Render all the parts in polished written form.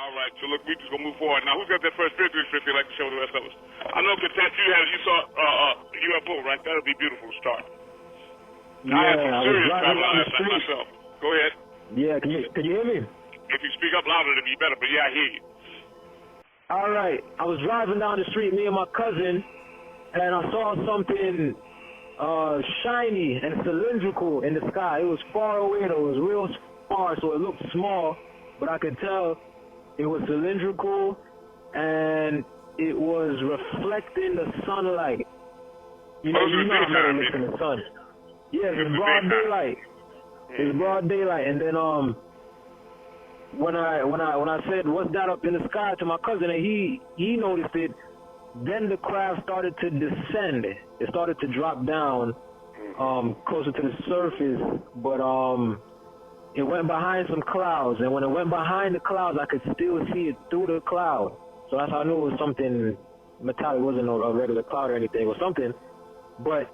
All right, so look, we just gonna move forward. Now, who's got that first picture you'd like to show the rest of us? I know, Content, you saw UFO, right? That'll be beautiful to start. Yeah, I had some I was serious driving travel down the last night street. myself. Go ahead. Yeah, can you hear me? If you speak up louder, it'd be better, but yeah, I hear you. All right, I was driving down the street, me and my cousin, and I saw something shiny and cylindrical in the sky. It was far away, though. It was real far, so it looked small, but I could tell it was cylindrical, and it was reflecting the sunlight. You know how it looks in the sun. Yeah, it's broad daylight. It's broad daylight, and then when I said what's that up in the sky to my cousin, and he noticed it, then the craft started to descend. It started to drop down closer to the surface, but it went behind some clouds, and when it went behind the clouds, I could still see it through the cloud. So that's how I knew it was something metallic. It wasn't a regular cloud or anything. It was something. But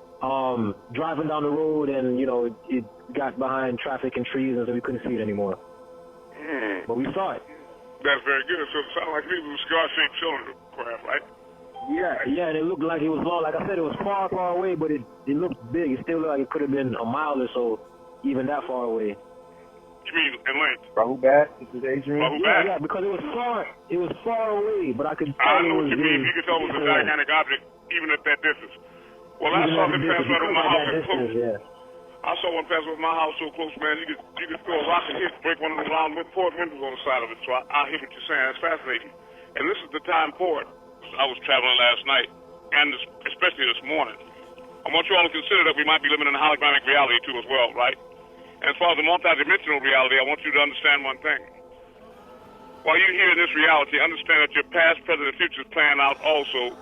driving down the road, and it got behind traffic and trees, and so we couldn't see it anymore. But we saw it. That's very good. So it sounded like it was a cigar-shaped cylinder craft, right? Yeah, and it looked like it was long. Like I said, it was far, far away, but it looked big. It still looked like it could have been a mile or so, even that far away. You mean in length? Rahubat, this is Adrian. Yeah, because it was far away, but I could tell I know what you mean. You could tell it was a gigantic object, even at that distance. Well, I saw it pass right over my house close. Yeah. I saw one pass over my house so close, man. You could throw a rock and hit, break one of the round port windows on the side of it. So I hear what you're saying. It's fascinating. And this is the time for it. I was traveling last night, and especially this morning. I want you all to consider that we might be living in a hologramic reality too as well, right? And as far as the multidimensional reality, I want you to understand one thing. While you're here in this reality, understand that your past, present, and future is playing out also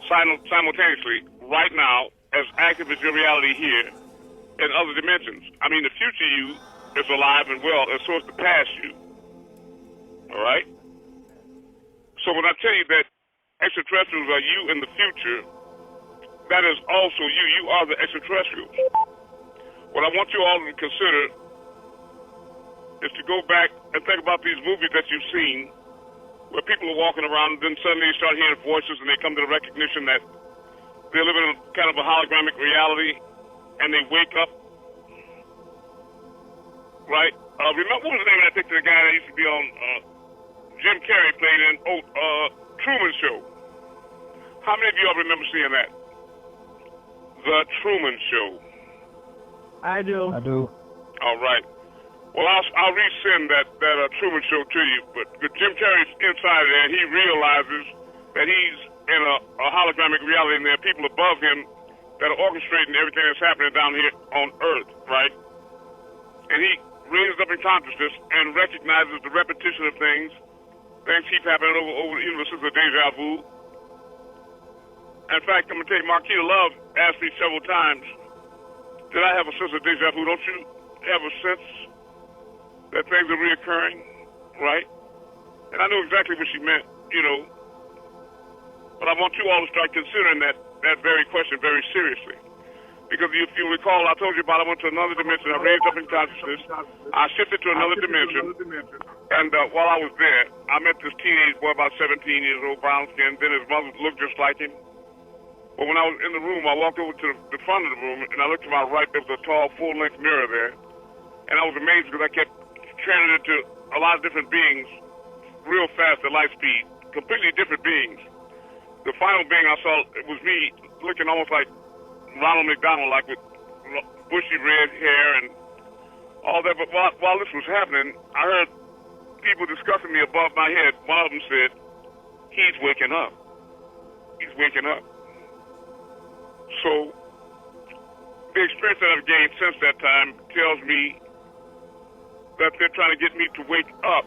simultaneously right now, as active as your reality here in other dimensions. I mean, the future you is alive and well, and so is the past you. All right? So when I tell you that extraterrestrials are you in the future, that is also you. You are the extraterrestrials. What I want you all to consider is to go back and think about these movies that you've seen where people are walking around and then suddenly you start hearing voices and they come to the recognition that they're living in kind of a hologramic reality and they wake up. Right? Remember, what was the name of that picture, the guy that used to be on Jim Carrey played in Truman Show? How many of you all remember seeing that? The Truman Show. I do. All right. Well, I'll resend that Truman Show to you. But Jim Carrey's inside there, and he realizes that he's in a hologramic reality, and there are people above him that are orchestrating everything that's happening down here on Earth, right? And he raises up in consciousness and recognizes the repetition of things. Things keep happening over the universe, a deja vu. In fact, I'm going to tell you, Marquita Love asked me several times, did I have a sense of deja vu? Don't you have a sense that things are reoccurring, right? And I knew exactly what she meant, But I want you all to start considering that very question very seriously. Because if you recall, I told you about I went to another dimension. I raised up in consciousness. I shifted to another dimension. And while I was there, I met this teenage boy, about 17 years old, brown skin. Then his mother looked just like him. But when I was in the room, I walked over to the front of the room, and I looked to my right. There was a tall, full-length mirror there. And I was amazed because I kept turning into a lot of different beings real fast at light speed, completely different beings. The final being I saw, it was me looking almost like Ronald McDonald, like with bushy red hair and all that. But while this was happening, I heard people discussing me above my head. One of them said, he's waking up. He's waking up. So the experience that I've gained since that time tells me that they're trying to get me to wake up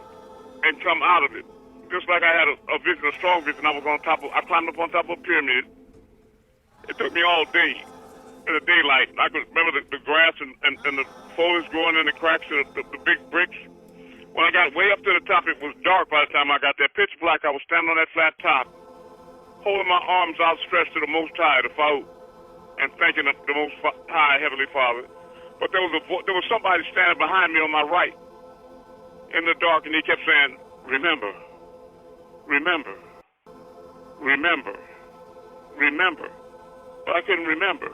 and come out of it. Just like I had a vision, a strong vision. I climbed up on top of a pyramid. It took me all day in the daylight. I could remember the grass and the foliage growing in the cracks of the big bricks. When I got way up to the top, it was dark by the time I got there. Pitch black. I was standing on that flat top, holding my arms outstretched to the Most High, the Faou, and thanking the Most High, Heavenly Father. But there was somebody standing behind me on my right in the dark, and he kept saying, remember, remember, remember, remember. But I couldn't remember.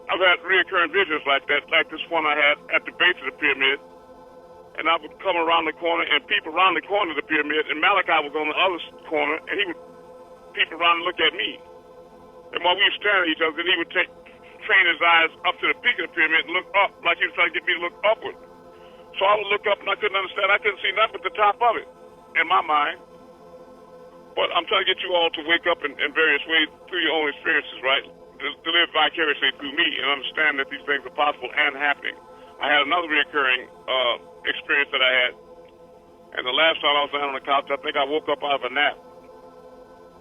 I've had reoccurring visions like that, like this one I had at the base of the pyramid. And I would come around the corner and peep around the corner of the pyramid, and Malachi was on the other corner, and he would peep around and look at me. And while we were staring at each other, then he would train his eyes up to the peak of the pyramid and look up, like he was trying to get me to look upward. So I would look up, and I couldn't understand. I couldn't see nothing but the top of it in my mind. But I'm trying to get you all to wake up in various ways through your own experiences, right? To live vicariously through me and understand that these things are possible and happening. I had another reoccurring experience that I had. And the last time I was down on the couch, I think I woke up out of a nap.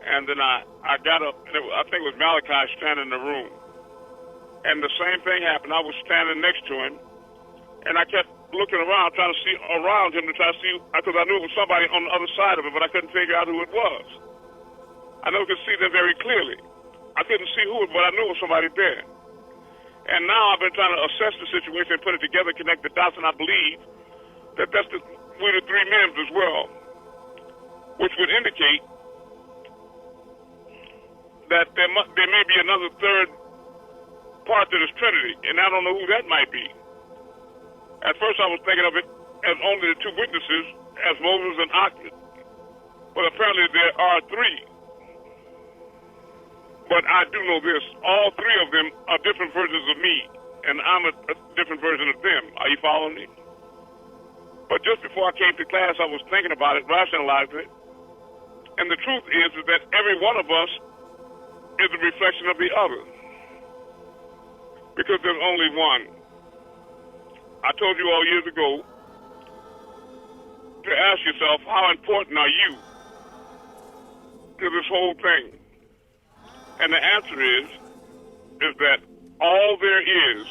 And then I got up, and I think it was Malachi standing in the room. And the same thing happened. I was standing next to him, and I kept looking around, trying to see around him to try to see, because I knew it was somebody on the other side of it, but I couldn't figure out who it was. I never could see them very clearly. I couldn't see who it was, but I knew it was somebody there. And now I've been trying to assess the situation and put it together, connect the dots, and I believe that we're the three members as well, which would indicate that there may be another third part to this Trinity, and I don't know who that might be. At first I was thinking of it as only the two witnesses, as Moses and Ahmed, but apparently there are three. But I do know this, all three of them are different versions of me, and I'm a different version of them. Are you following me? But just before I came to class, I was thinking about it, rationalizing it, and the truth is that every one of us is a reflection of the other, because there's only one. I told you all years ago to ask yourself, how important are you to this whole thing? And the answer is that all there is,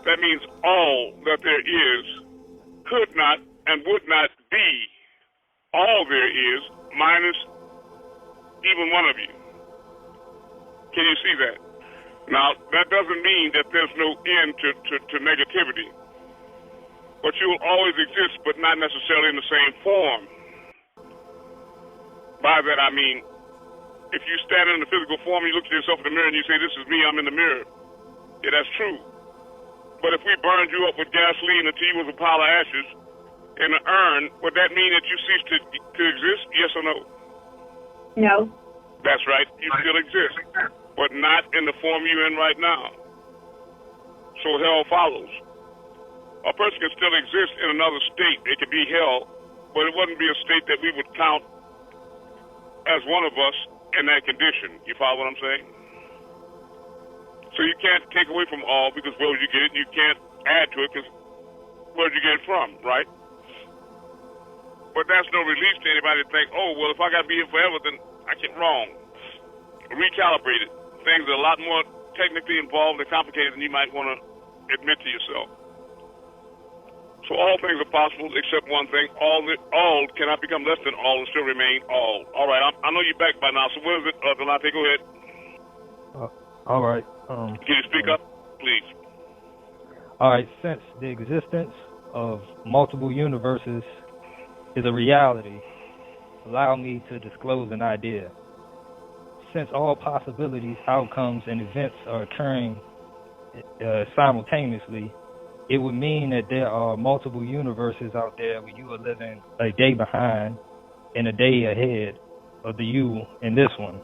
that means all that there is, could not and would not be all there is minus even one of you. Can you see that? Now, that doesn't mean that there's no end to negativity. But you will always exist, but not necessarily in the same form. By that I mean, if you stand in the physical form, you look at yourself in the mirror and you say, this is me, I'm in the mirror. Yeah, that's true. But if we burned you up with gasoline until you was a pile of ashes in an urn, would that mean that you cease to exist? Yes or no? No. That's right. You still exist, but not in the form you're in right now. So hell follows. A person can still exist in another state. It could be hell, but it wouldn't be a state that we would count as one of us in that condition. You follow what I'm saying? So you can't take away from all, because where would you get it? You can't add to it, because where did you get it from, right? But that's no release to anybody to think, oh, well, if I got to be here forever, then I get wrong. Recalibrate it. Things are a lot more technically involved and complicated than you might want to admit to yourself. So all things are possible except one thing. All cannot become less than all and still remain all. All right, I know you're back by now, so what is it, Delante? Go ahead. All right. Can you speak up, please? All right, since the existence of multiple universes is a reality, allow me to disclose an idea. Since all possibilities, outcomes, and events are occurring simultaneously, it would mean that there are multiple universes out there where you are living a day behind and a day ahead of the you in this one.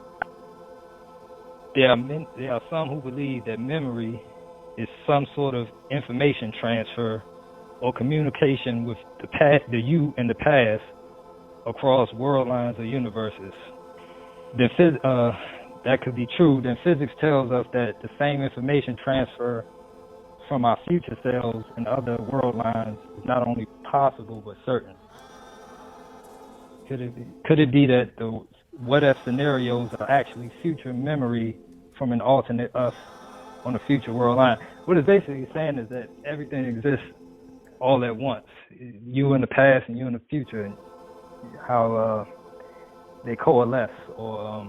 There are some who believe that memory is some sort of information transfer or communication with the you in the past across world lines or universes. That could be true. Then physics tells us that the same information transfer from our future selves and other world lines is not only possible but certain. Could it be that the what-if scenarios are actually future memory from an alternate us on a future world line? What it's basically saying is that everything exists all at once. You in the past and you in the future, and how they coalesce, or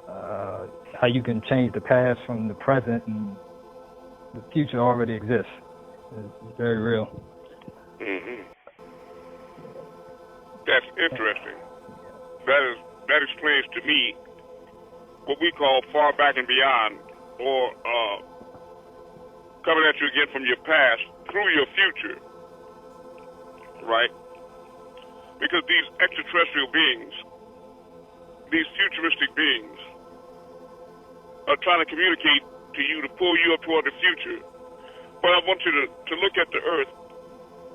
how you can change the past from the present, and the future already exists. It's very real. Mm-hmm. That's interesting. That explains to me what we call far back and beyond, or coming at you again from your past through your future, right? Because these extraterrestrial beings, these futuristic beings, are trying to communicate to you to pull you up toward the future. But I want you to look at the Earth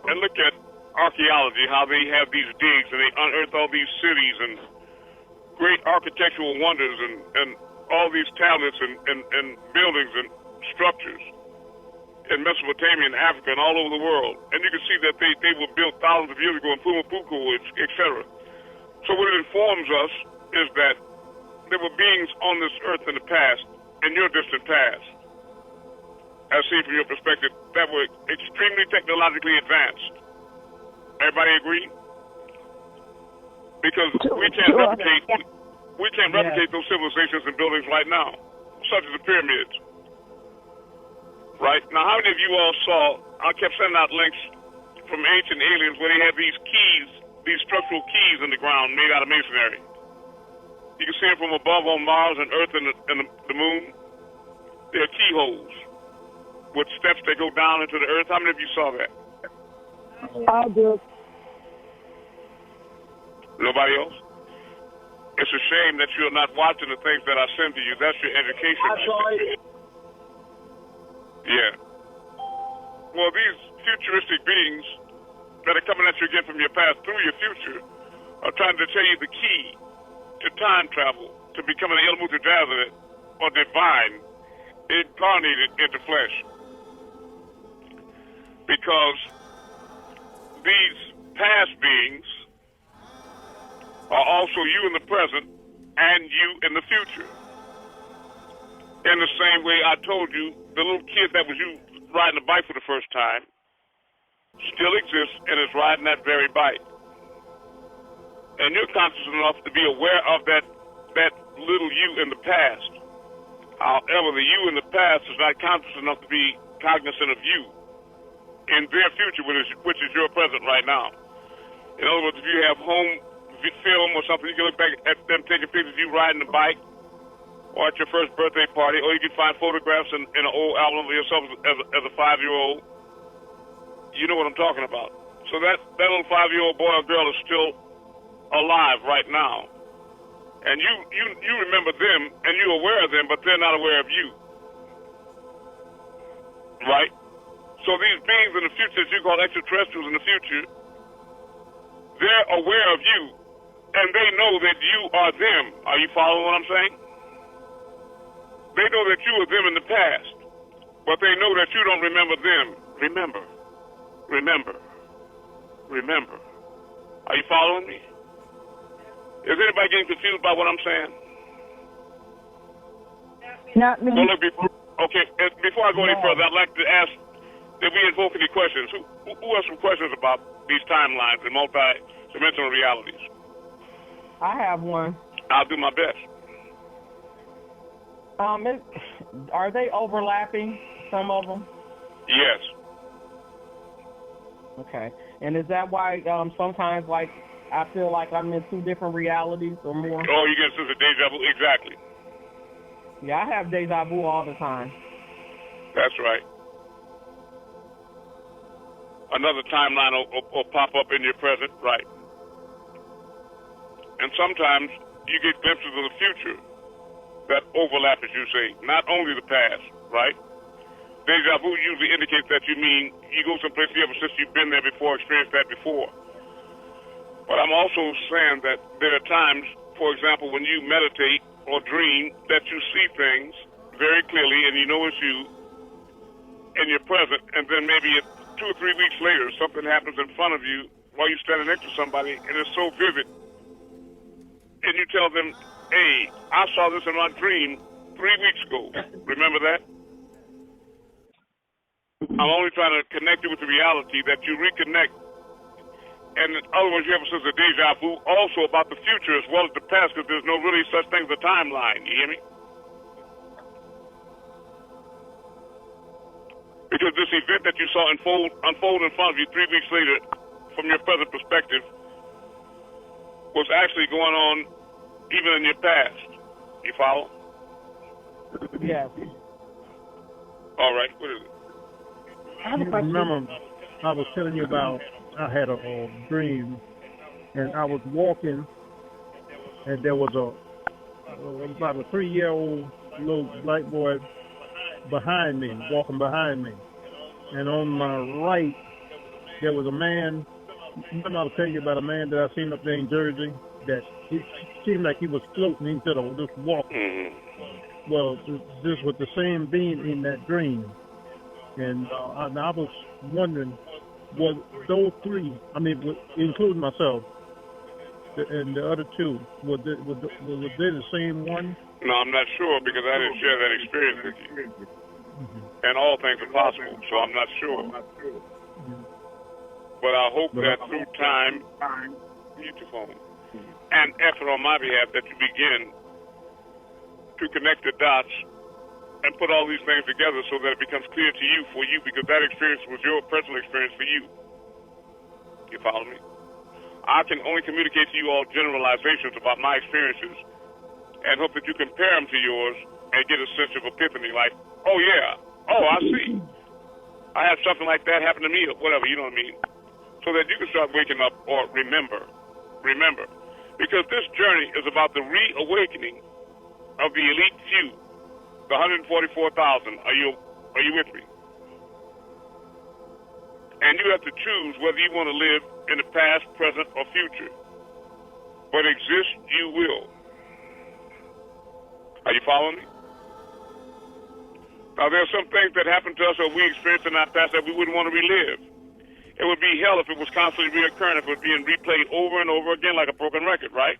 and look at archaeology, how they have these digs and they unearth all these cities and great architectural wonders and all these tablets and buildings and structures in Mesopotamia and Africa and all over the world. And you can see that they were built thousands of years ago in Pumapuku, etc. So what it informs us is that there were beings on this earth in the past, in your distant past, as seen from your perspective, that were extremely technologically advanced. Everybody agree? Because we can't replicate those civilizations and buildings right now, such as the pyramids. Right? Now, how many of you all saw, I kept sending out links from ancient aliens where they had these keys, these structural keys in the ground made out of masonry. You can see them from above on Mars and Earth and the moon. They're keyholes with steps that go down into the earth. How many of you saw that? I did. Nobody else? It's a shame that you're not watching the things that I send to you. That's your education. I saw it. Yeah. Well, these futuristic beings that are coming at you again from your past through your future are trying to tell you the key to time travel, to becoming an AMUN-RAYAY or divine, incarnated into flesh. Because these past beings are also you in the present and you in the future. In the same way I told you, the little kid that was you riding a bike for the first time still exists and is riding that very bike. And you're conscious enough to be aware of that little you in the past. However, the you in the past is not conscious enough to be cognizant of you in their future, which is your present right now. In other words, if you have home film or something, you can look back at them taking pictures of you riding the bike, or at your first birthday party, or you can find photographs in an old album of yourself as a 5-year-old. You know what I'm talking about. So that little 5-year-old boy or girl is still alive right now. And you remember them, and you're aware of them, but they're not aware of you. Right? So these beings in the future that you call extraterrestrials in the future, they're aware of you, and they know that you are them. Are you following what I'm saying? They know that you were them in the past, but they know that you don't remember them. Remember. Are you following me? Is anybody getting confused by what I'm saying? Not me. Well, look, before I go any further, I'd like to ask, did we invoke any questions? Who has some questions about these timelines and multi-dimensional realities? I have one. I'll do my best. Are they overlapping, some of them? Yes. Okay. And is that why sometimes, like, I feel like I'm in two different realities or more? Oh, you get a sense of deja vu? Exactly. Yeah, I have deja vu all the time. That's right. Another timeline will pop up in your present, right. And sometimes you get glimpses of the future that overlap, as you say, not only the past, right? Deja vu usually indicates that you mean you go someplace you ever since you've been there before, experienced that before. But I'm also saying that there are times, for example, when you meditate or dream, that you see things very clearly and you know it's you in your present, and then maybe 2 or 3 weeks later, something happens in front of you while you're standing next to somebody, and it's so vivid. And you tell them, hey, I saw this in my dream 3 weeks ago. Remember that? I'm only trying to connect you with the reality that you reconnect. And in other words, you have a sense of deja vu also about the future as well as the past, because there's no really such thing as a timeline. You hear me? Because this event that you saw unfold in front of you 3 weeks later, from your present perspective, was actually going on even in your past. You follow? Yes. All right. What is it? I have a question. Remember, I was telling you about I had a dream, and I was walking, and there was about a 3-year-old little black boy behind me, walking behind me, and on my right there was a man. Remember I was telling you about a man that I seen up there in Jersey that he seemed like he was floating instead of just walking. Mm-hmm. Well, this was the same being in that dream, and I was wondering, was those three, I mean, including myself, and the other two, were they the same one? No, I'm not sure because I didn't share that experience with you. Mm-hmm. And all things are possible, so I'm not sure. Mm-hmm. But I hope that through time, mute your phone, and effort on my behalf, that you begin to connect the dots and put all these things together so that it becomes clear to you, for you, because that experience was your personal experience for you. You follow me? I can only communicate to you all generalizations about my experiences and hope that you compare them to yours and get a sense of epiphany, like, oh yeah, oh I see. I had something like that happen to me or whatever, you know what I mean? So that you can start waking up or remember. Because this journey is about the reawakening of the elite few, the 144,000. Are you with me? And you have to choose whether you want to live in the past, present, or future. But exist you will. Are you following me? Now, there are some things that happen to us or we experienced in our past that we wouldn't want to relive. It would be hell if it was constantly reoccurring, if it was being replayed over and over again like a broken record, right?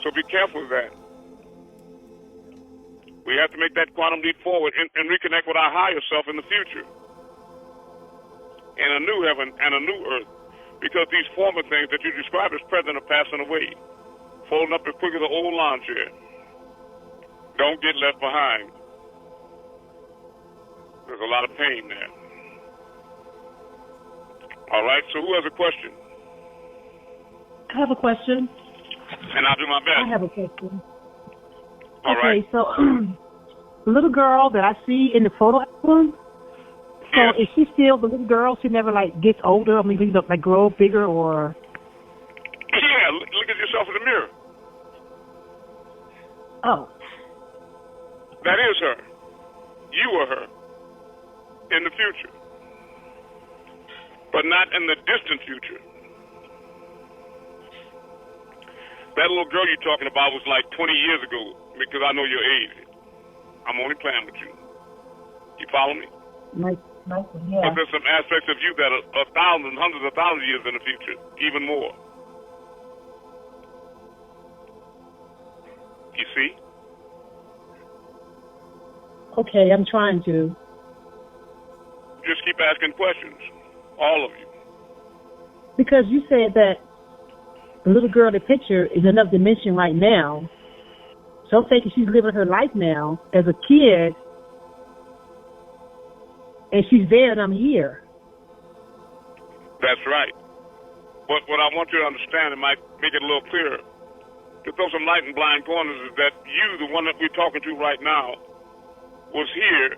So be careful with that. We have to make that quantum leap forward and reconnect with our higher self in the future. In a new heaven and a new earth. Because these former things that you describe as present are passing away. Folding up as quick as an old lawn chair. Don't get left behind. There's a lot of pain there. All right, so who has a question? I have a question. And I'll do my best. I have a question. All okay, right. so the little girl that I see in the photo album, so yes. is she still the little girl? She never gets older, or maybe like grow bigger, or? Yeah, look at yourself in the mirror. Oh. That is her. You are her. In the future. But not in the distant future. That little girl you're talking about was like 20 years ago, because I know your age. I'm only playing with you. You follow me? Nice, yeah. But there's some aspects of you that are thousands, hundreds of thousands of years in the future, even more. You see? Okay, I'm trying to. Just keep asking questions. All of you. Because you said that the little girl in the picture is another dimension right now. So I'm thinking she's living her life now as a kid, and she's there and I'm here. That's right. But what I want you to understand, it might make it a little clearer, to throw some light in blind corners, is that you, the one that we're talking to right now, was here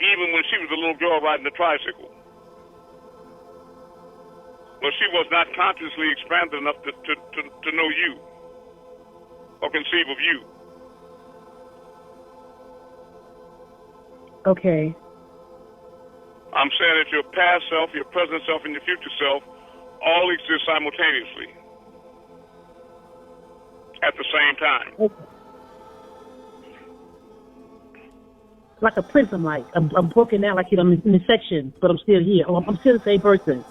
even when she was a little girl riding the tricycle. But she was not consciously expanded enough to know you or conceive of you. Okay. I'm saying that your past self, your present self, and your future self all exist simultaneously at the same time. Okay. Like a prism, I'm broken out like I'm in sections, but I'm still here. I'm still the same person.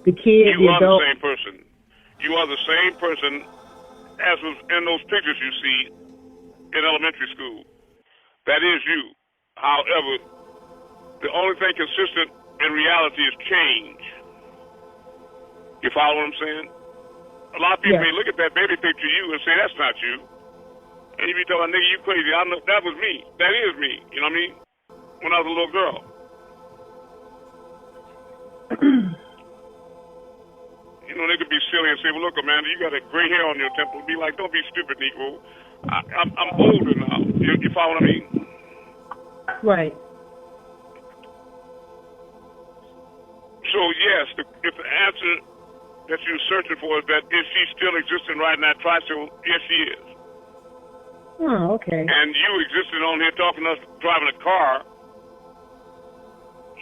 The kid, you the are adult. the same person. You are the same person as was in those pictures you see in elementary school. That is you. However, the only thing consistent in reality is change. You follow what I'm saying? A lot of people may look at that baby picture of you and say, that's not you. And you be telling a nigga, you crazy. I know that was me. That is me. You know what I mean? When I was a little girl. You know, they could be silly and say, well, look, Amanda, you got a gray hair on your temple. Be like, don't be stupid, Negro. I'm older now. You follow what I mean? Right. So, yes, if the answer that you're searching for is that is she still existing right in that tricycle, yes, she is. Oh, okay. And you existing on here talking to us driving a car,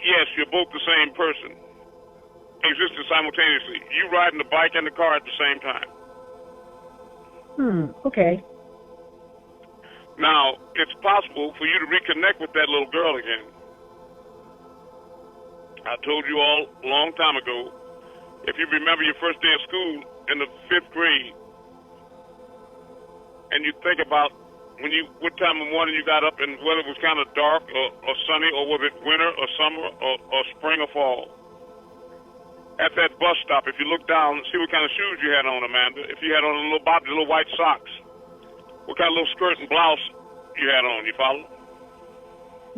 yes, you're both the same person. Existing simultaneously. You riding the bike and the car at the same time. Okay. Now, it's possible for you to reconnect with that little girl again. I told you all a long time ago, if you remember your first day of school in the 5th grade, and you think about what time of morning you got up and whether it was kind of dark or sunny, or was it winter or summer or spring or fall. At that bus stop, if you look down, see what kind of shoes you had on, Amanda. If you had on a little bobby, little white socks, what kind of little skirt and blouse you had on, you follow?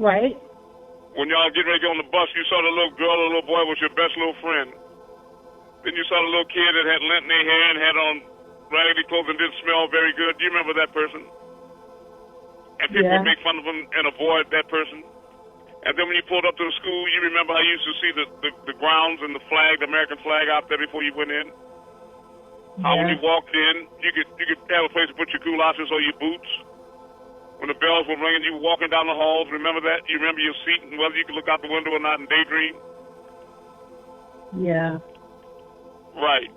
Right. When y'all get ready to get on the bus, you saw the little girl or little boy was your best little friend. Then you saw the little kid that had lint in their hair and had on raggedy clothes and didn't smell very good. Do you remember that person? And people would make fun of them and avoid that person. And then when you pulled up to the school, you remember how you used to see the grounds and the flag, the American flag out there before you went in? How when you walked in, you could have a place to put your goloshes or your boots. When the bells were ringing, you were walking down the halls. Remember that? You remember your seat and whether you could look out the window or not and daydream? Yeah. Right.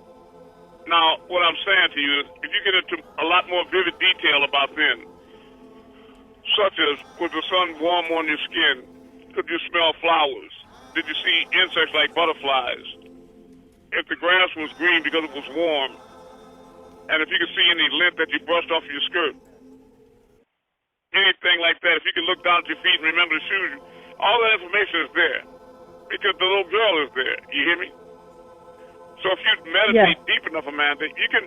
Now, what I'm saying to you is, if you get into a lot more vivid detail about then, such as, was the sun warm on your skin? Could you smell flowers? Did you see insects like butterflies? If the grass was green because it was warm, and if you could see any lint that you brushed off your skirt, anything like that, if you could look down at your feet and remember the shoes, all that information is there because the little girl is there. You hear me? So if you meditate deep enough, Amanda, you can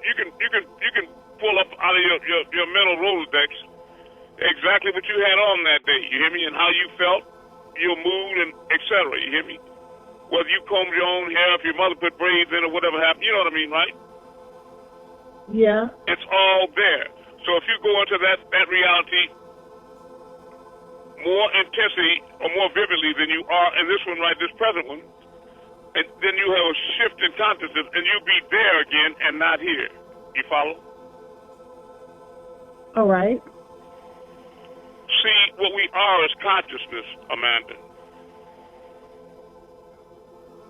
pull up out of your mental Rolodex exactly what you had on that day. You hear me? And how you felt, your mood, and etc. You hear me? Whether you combed your own hair, if your mother put braids in, or whatever happened, you know what I mean, right? Yeah. It's all there. So if you go into that reality more intensity or more vividly than you are in this one, right, this present one, and then you have a shift in consciousness, and you'll be there again and not here. You follow? All right. See, what we are is consciousness, Amanda.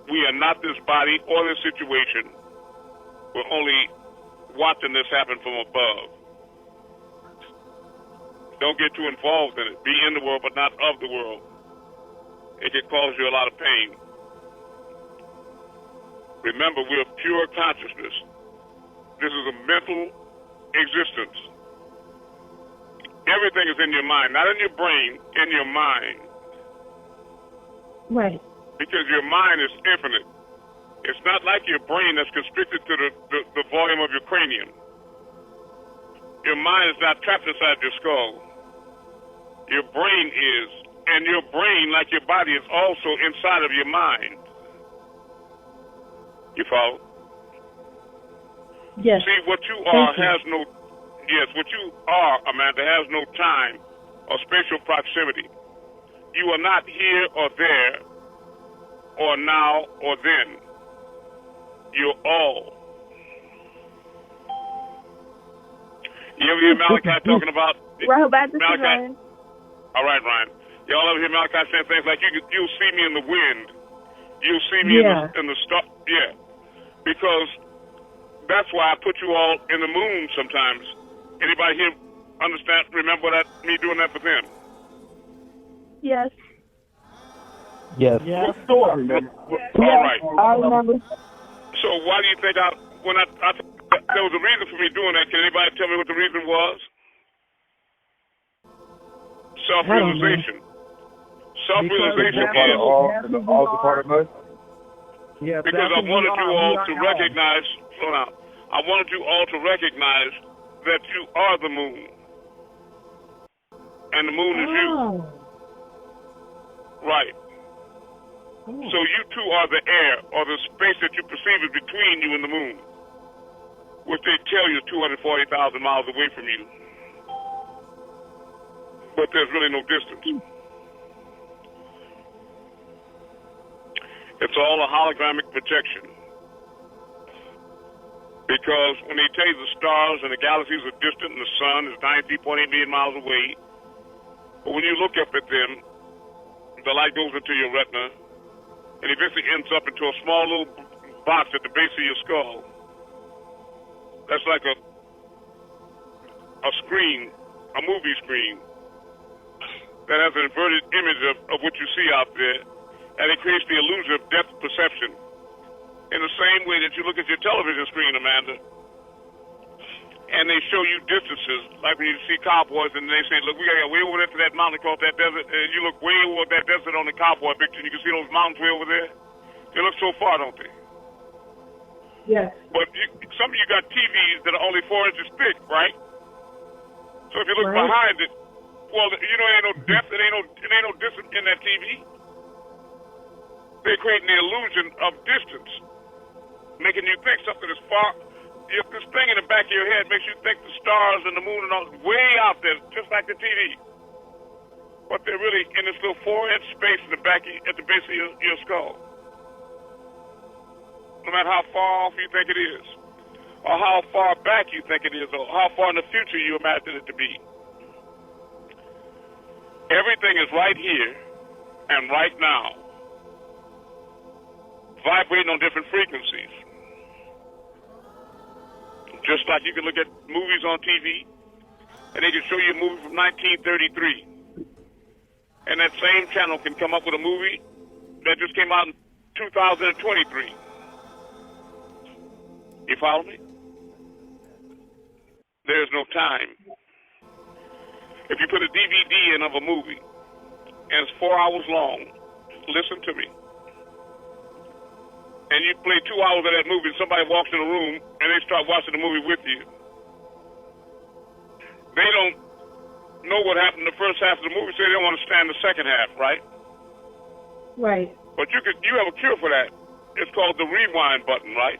We are not this body or this situation. We're only watching this happen from above. Don't get too involved in it. Be in the world, but not of the world. It can cause you a lot of pain. Remember, we're pure consciousness. This is a mental existence. Everything is in your mind, not in your brain, in your mind. Right. Because your mind is infinite. It's not like your brain that's constricted to the volume of your cranium. Your mind is not trapped inside your skull. Your brain is, and your brain, like your body, is also inside of your mind. You follow? Yes. See, what you are has no, what you are, Amanda, has no time or spatial proximity. You are not here or there, or now or then. You're all. You ever hear Malachi talking about Malachi? All right, Ryan. Y'all ever hear Malachi saying things like, "You'll see me in the wind, you'll see me in the star"? Yeah, because that's why I put you all in the moon sometimes. Anybody here understand? Remember me doing that for them? Yes. Yes. Yes. All right. I remember. So why do you think when I there was a reason for me doing that? Can anybody tell me what the reason was? Self-realization. Self-realization is all part of us. Yeah, because I wanted you all to recognize. Slow down. I wanted you all to recognize that you are the moon, and the moon is you. Right. So you two are the air, or the space that you perceive is between you and the moon, which they tell you is 240,000 miles away from you. But there's really no distance. It's all a hologramic projection. Because when they tell you the stars and the galaxies are distant and the sun is 93.8 million miles away, but when you look up at them, the light goes into your retina and eventually ends up into a small little box at the base of your skull. That's like a screen, a movie screen, that has an inverted image of what you see out there, and it creates the illusion of depth perception. In the same way that you look at your television screen, Amanda, and they show you distances, like when you see cowboys and they say, look, we got to get way over there to that mountain across that desert, and you look way over that desert on the cowboy picture, and you can see those mountains way over there. They look so far, don't they? Yes. But some of you got TVs that are only 4 inches thick, right? So if you look Right. behind it, well, you know, ain't no depth, it ain't no distance in that TV. They're creating the illusion of distance, making you think something is far. If this thing in the back of your head makes you think the stars and the moon and all way out there, just like the TV. But they're really in this little 4-inch space in the back at the base of your skull. No matter how far off you think it is, or how far back you think it is, or how far in the future you imagine it to be. Everything is right here and right now, vibrating on different frequencies. Just like you can look at movies on TV, and they can show you a movie from 1933. And that same channel can come up with a movie that just came out in 2023. You follow me? There's no time. If you put a DVD in of a movie, and it's 4 hours long, listen to me, and you play 2 hours of that movie, and somebody walks in the room, and they start watching the movie with you, they don't know what happened in the first half of the movie, so they don't understand the second half, right? Right. But you have a cure for that. It's called the rewind button, right?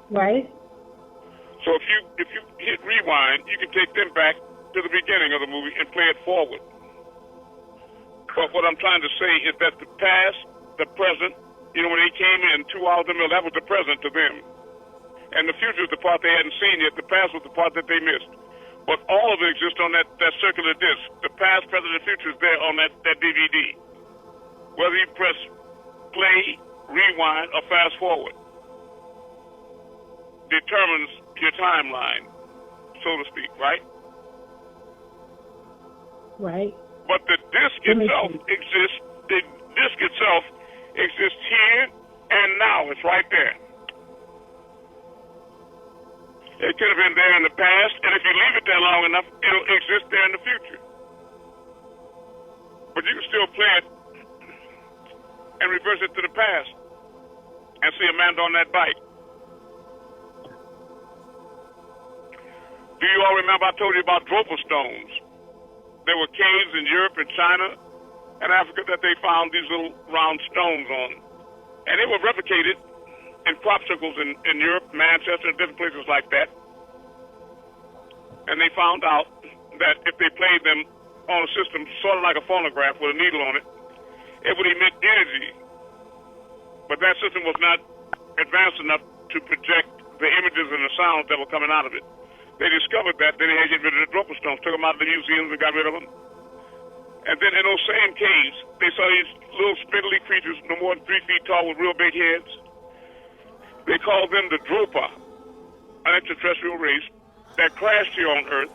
Right. So if you hit rewind, you can take them back to the beginning of the movie and play it forward. But what I'm trying to say is that the past, the present, you know, when they came in 2 hours in the middle, that was the present to them. And the future is the part they hadn't seen yet. The past was the part that they missed. But all of it exists on that circular disc. The past, present, and future is there on that DVD. Whether you press play, rewind, or fast forward determines your timeline, so to speak, right? Right. But the disc itself exists. The disc itself exists here and now. It's right there. It could have been there in the past, and if you leave it there long enough, it'll exist there in the future. But you can still play it and reverse it to the past and see Amanda on that bike. Do you all remember I told you about Dropa stones? There were caves in Europe and China and Africa that they found these little round stones on. And they were replicated in crop circles in Europe, Manchester, and different places like that. And they found out that if they played them on a system sort of like a phonograph with a needle on it, it would emit energy. But that system was not advanced enough to project the images and the sounds that were coming out of it. They discovered that, then they had to get rid of the Dropa stones, took them out of the museums and got rid of them. And then in those same caves, they saw these little spindly creatures, no more than 3 feet tall with real big heads. They called them the Dropa, an extraterrestrial race that crashed here on Earth.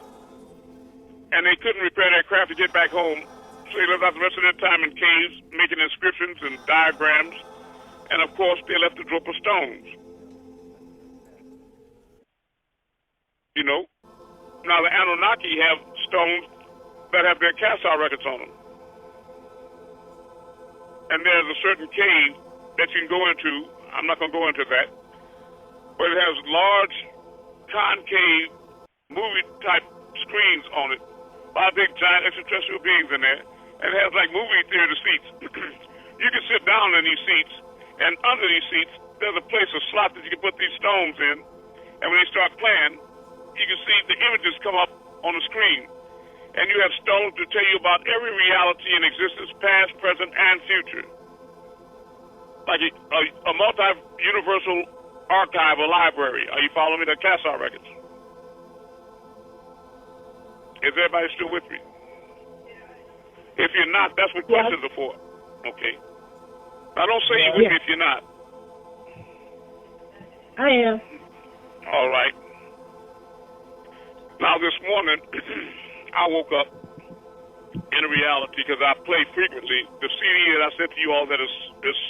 And they couldn't repair their craft to get back home, so they lived out the rest of their time in caves, making inscriptions and diagrams. And of course, they left the Dropa stones. You know, now the Anunnaki have stones that have their Casar records on them. And there's a certain cave that you can go into. I'm not going to go into that. But it has large, concave, movie-type screens on it. A lot of big, giant extraterrestrial beings in there. And it has like movie theater seats. You can sit down in these seats, and under these seats, there's a place, a slot that you can put these stones in. And when they start playing, you can see the images come up on the screen. And you have stones to tell you about every reality in existence, past, present, and future. Like a multi-universal archive or library. Are you following me? They're Cassar records. Is everybody still with me? If you're not, that's what questions are for. Okay. Now don't say you're with me if you're not. I am. All right. Now this morning, I woke up in a reality because I play frequently the CD that I said to you all that is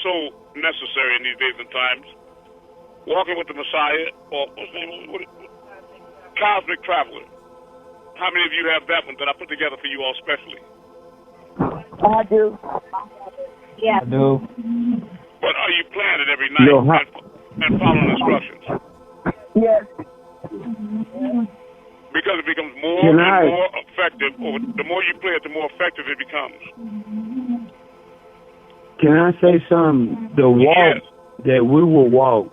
so necessary in these days and times. Walking with the Messiah, or what's the name? Cosmic Traveler. How many of you have that one that I put together for you all specially? I do. Yeah. I do. But are you playing it every night and following instructions? Yes. Because it becomes more and more effective. The more you play it, the more effective it becomes. Can I say something? The walk that we will walk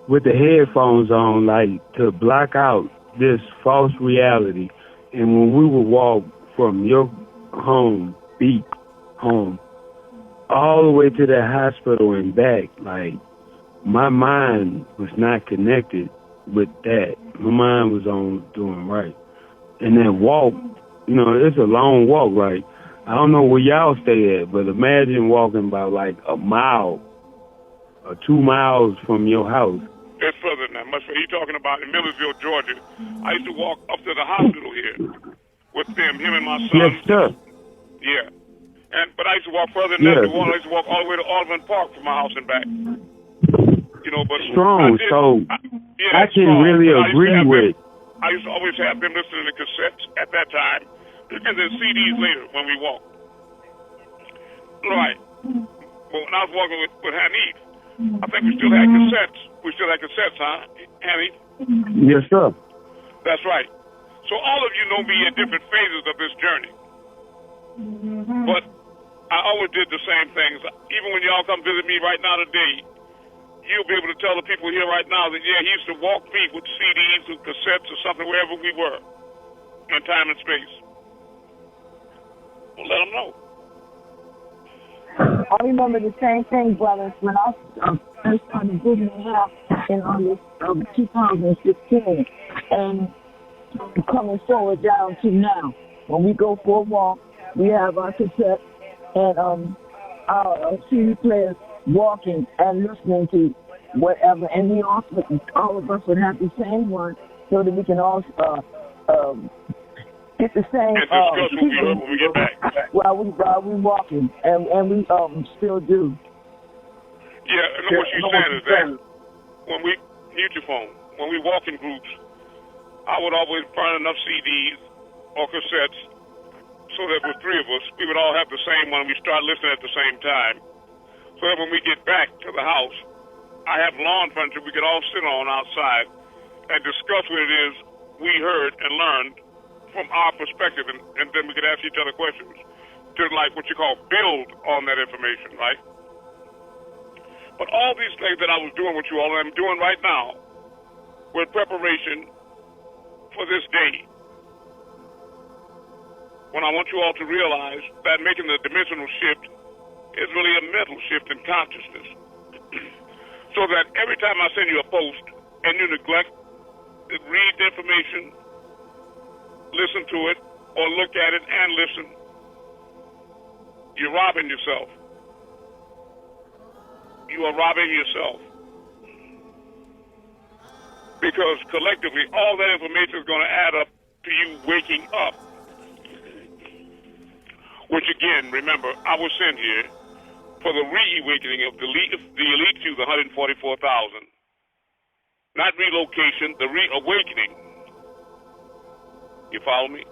with the headphones on, like to block out this false reality. And when we will walk from your home, home, all the way to the hospital and back, like my mind was not connected with that. My mind was on doing right. And that walk, you know, it's a long walk, right? I don't know where y'all stay at, but imagine walking about like a mile or 2 miles from your house. It's further than that. Much you're talking about in Millersville, Georgia. I used to walk up to the hospital here with him and my son. Yes, sir. Yeah. But I used to walk further than that. I used to walk all the way to Audubon Park from my house and back. You know, but strong. I can really agree with. I used to always have them listening to cassettes at that time, and then CDs later when we walked. Right. But when I was walking with Hanif, I think we still had cassettes. We still had cassettes, huh, Hanif? Yes, sir. That's right. So all of you know me at different phases of this journey. But I always did the same things. Even when y'all come visit me right now today, you'll be able to tell the people here right now that, yeah, he used to walk me with CDs or cassettes or something wherever we were in time and space. Well, let them know. I remember the same thing, brothers, when I first started digging it out in August of 2016 and coming forward down to now. When we go for a walk, we have our cassette and our CD players walking and listening to whatever, and we also, all of us would have the same one so that we can all get the same when we get back. while we walking, and we still do. Yeah, and what you're saying is that when we mute your phone, when we walk in groups, I would always burn enough CDs or cassettes so that with three of us, we would all have the same one. We start listening at the same time, so that when we get back to the house, I have lawn furniture we could all sit on outside and discuss what it is we heard and learned from our perspective, and then we could ask each other questions to, like, what you call build on that information, right? But all these things that I was doing with you all, and I'm doing right now, were in preparation for this day, when I want you all to realize that making the dimensional shift is really a mental shift in consciousness. So that every time I send you a post and you neglect to read the information, listen to it, or look at it and listen, you're robbing yourself. You are robbing yourself. Because collectively, all that information is going to add up to you waking up. Which again, remember, I was sent here for the re-awakening of the elite few, the 144,000. Not relocation, the reawakening. You follow me?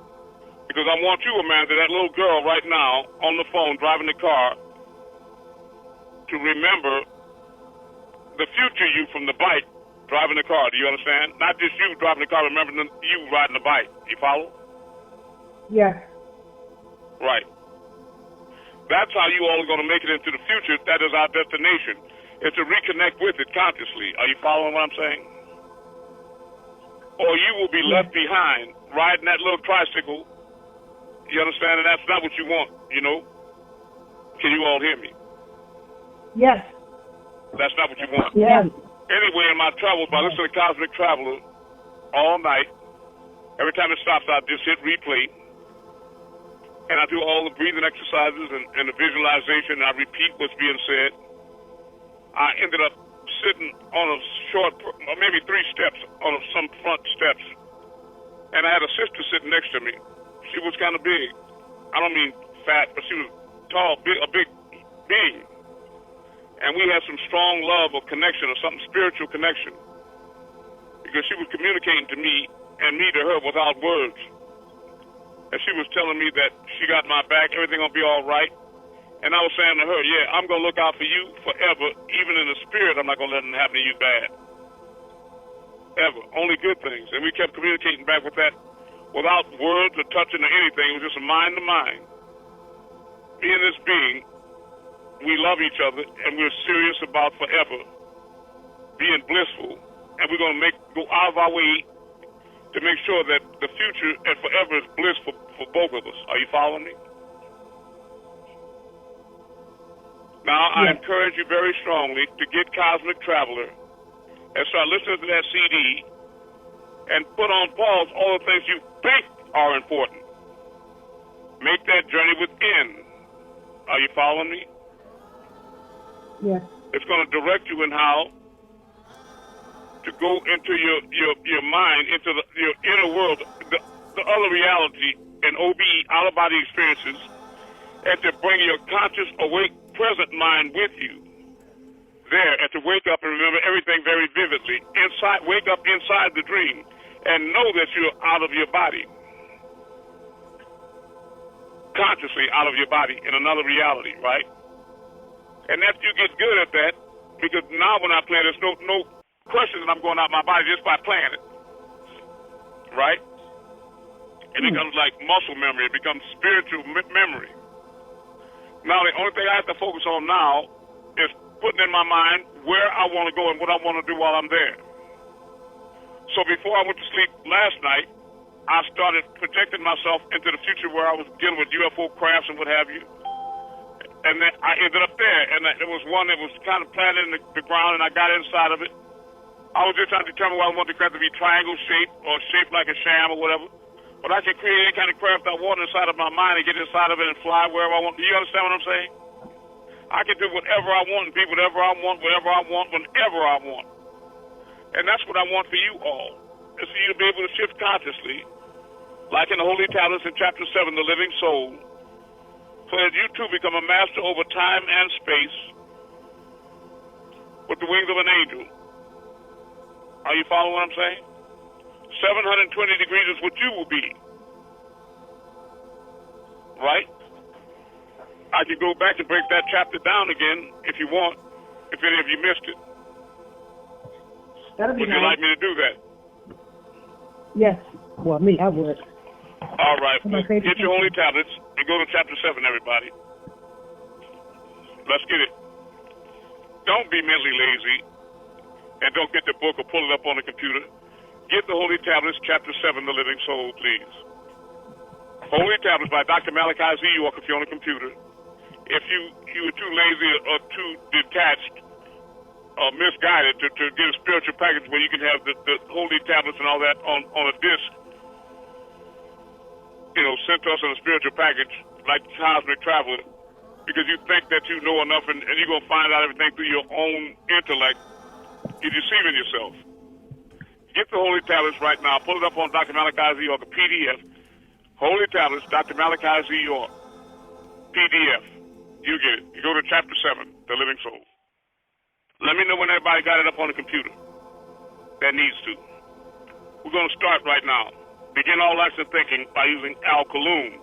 Because I want you, Amanda, that little girl right now on the phone driving the car, to remember the future you from the bike driving the car. Do you understand? Not just you driving the car, remember you riding the bike. You follow? Yes. Right. That's how you all are going to make it into the future. That is our destination, is to reconnect with it consciously. Are you following what I'm saying? Or you will be left behind riding that little tricycle. You understand? And that's not what you want, you know? Can you all hear me? Yes. That's not what you want. Yes. Anyway, in my travels, I listen to Cosmic Traveler all night. Every time it stops, I just hit replay. And I do all the breathing exercises and the visualization, and I repeat what's being said. I ended up sitting on a short, maybe 3 steps, on some front steps. And I had a sister sitting next to me. She was kind of big. I don't mean fat, but she was tall, big, a big being. And we had some strong love or connection or something spiritual connection. Because she was communicating to me and me to her without words. And she was telling me that she got my back, everything gonna be all right. And I was saying to her, yeah, I'm gonna look out for you forever. Even in the spirit, I'm not gonna let nothing happen to you bad. Ever. Only good things. And we kept communicating back with that without words or touching or anything. It was just a mind to mind. Me and this being, we love each other and we're serious about forever being blissful. And we're gonna go out of our way to make sure that the future and forever is bliss for both of us. Are you following me? Now, I encourage you very strongly to get Cosmic Traveler and start listening to that CD and put on pause all the things you think are important. Make that journey within. Are you following me? Yes. It's going to direct you in how to go into your mind, into your inner world, the other reality, and OBE, out-of-body experiences, and to bring your conscious, awake, present mind with you there, and to wake up and remember everything very vividly. Wake up inside the dream, and know that you're out of your body, consciously out of your body in another reality, right? And after you get good at that, because now when I play, there's no question that I'm going out my body just by playing it, right? It becomes like muscle memory. It becomes spiritual memory. Now, the only thing I have to focus on now is putting in my mind where I want to go and what I want to do while I'm there. So before I went to sleep last night, I started projecting myself into the future where I was dealing with UFO crafts and what have you. And then I ended up there, and there was one that was kind of planted in the ground, and I got inside of it. I was just trying to determine whether I wanted the craft to be triangle shaped or shaped like a sham or whatever. But I can create any kind of craft I want inside of my mind and get inside of it and fly wherever I want. Do you understand what I'm saying? I can do whatever I want and be whatever I want, whenever I want, whenever I want. And that's what I want for you all, is for you to be able to shift consciously, like in the Holy Tablets in Chapter 7, The Living Soul, so that you too become a master over time and space with the wings of an angel. Are you following what I'm saying? 720 degrees is what you will be. Right? I can go back and break that chapter down again if you want, if any of you missed it. That'd be Would you like me to do that? Yes. Well, me, I would. All right. Well, get your holy tablets and go to Chapter 7, everybody. Let's get it. Don't be mentally lazy. And don't get the book or pull it up on the computer. Get the Holy Tablets, Chapter 7, The Living Soul, please. Holy Tablets by Dr. Malachi Z. York, if you're on the computer. If you were too lazy or too detached or misguided to get a spiritual package where you can have the Holy Tablets and all that on a disc, sent to us in a spiritual package like Cosmic Traveler, because you think that you know enough and you're going to find out everything through your own intellect, you're deceiving yourself. Get the Holy Tablets right now. Pull it up on Dr. Malachi Z. York, a PDF. Holy Tablets, Dr. Malachi Z. York, PDF. You get it. You go to Chapter 7, The Living Soul. Let me know when everybody got it up on the computer. That needs to. We're going to start right now. Begin all action thinking by using Al-Kaloon.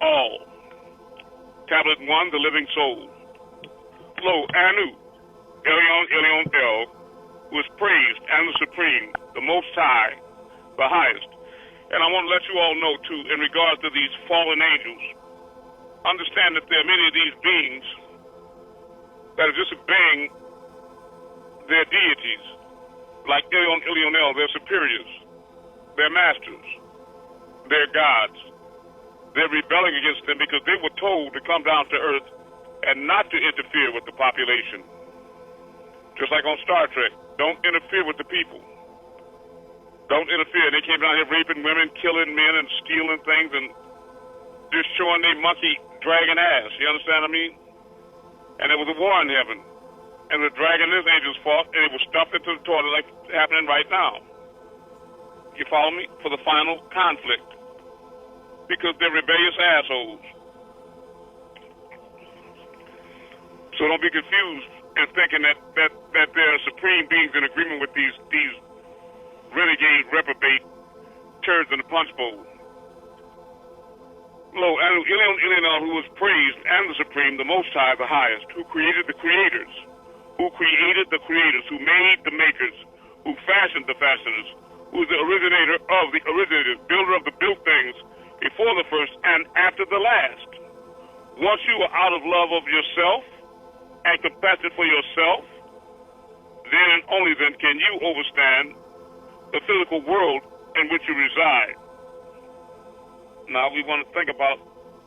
All. Tablet 1, The Living Soul. Lo, Anu. Elyon, Elyon, El, who is praised and the supreme, the most high, the highest. And I want to let you all know, too, in regards to these fallen angels, understand that there are many of these beings that are disobeying their deities, like Ilionel, their superiors, their masters, their gods. They're rebelling against them because they were told to come down to Earth and not to interfere with the population. Just like on Star Trek, don't interfere with the people. Don't interfere. They came down here raping women, killing men, and stealing things, and destroying their monkey dragon ass. You understand what I mean? And there was a war in heaven. And the dragon and his angels fought, and it was stuffed into the toilet like happening right now. You follow me? For the final conflict. Because they're rebellious assholes. So don't be confused in thinking that there are supreme beings in agreement with these renegade, reprobate turds in the punch bowl. Lo, Ilionel, who was praised, and the Supreme, the Most High, the highest, who created the creators, who made the makers, who fashioned the fashioners, who is the originator of the originators, builder of the built things, before the first and after the last. Once you are out of love of yourself and compassion for yourself, then and only then can you overstand the physical world in which you reside. Now we want to think about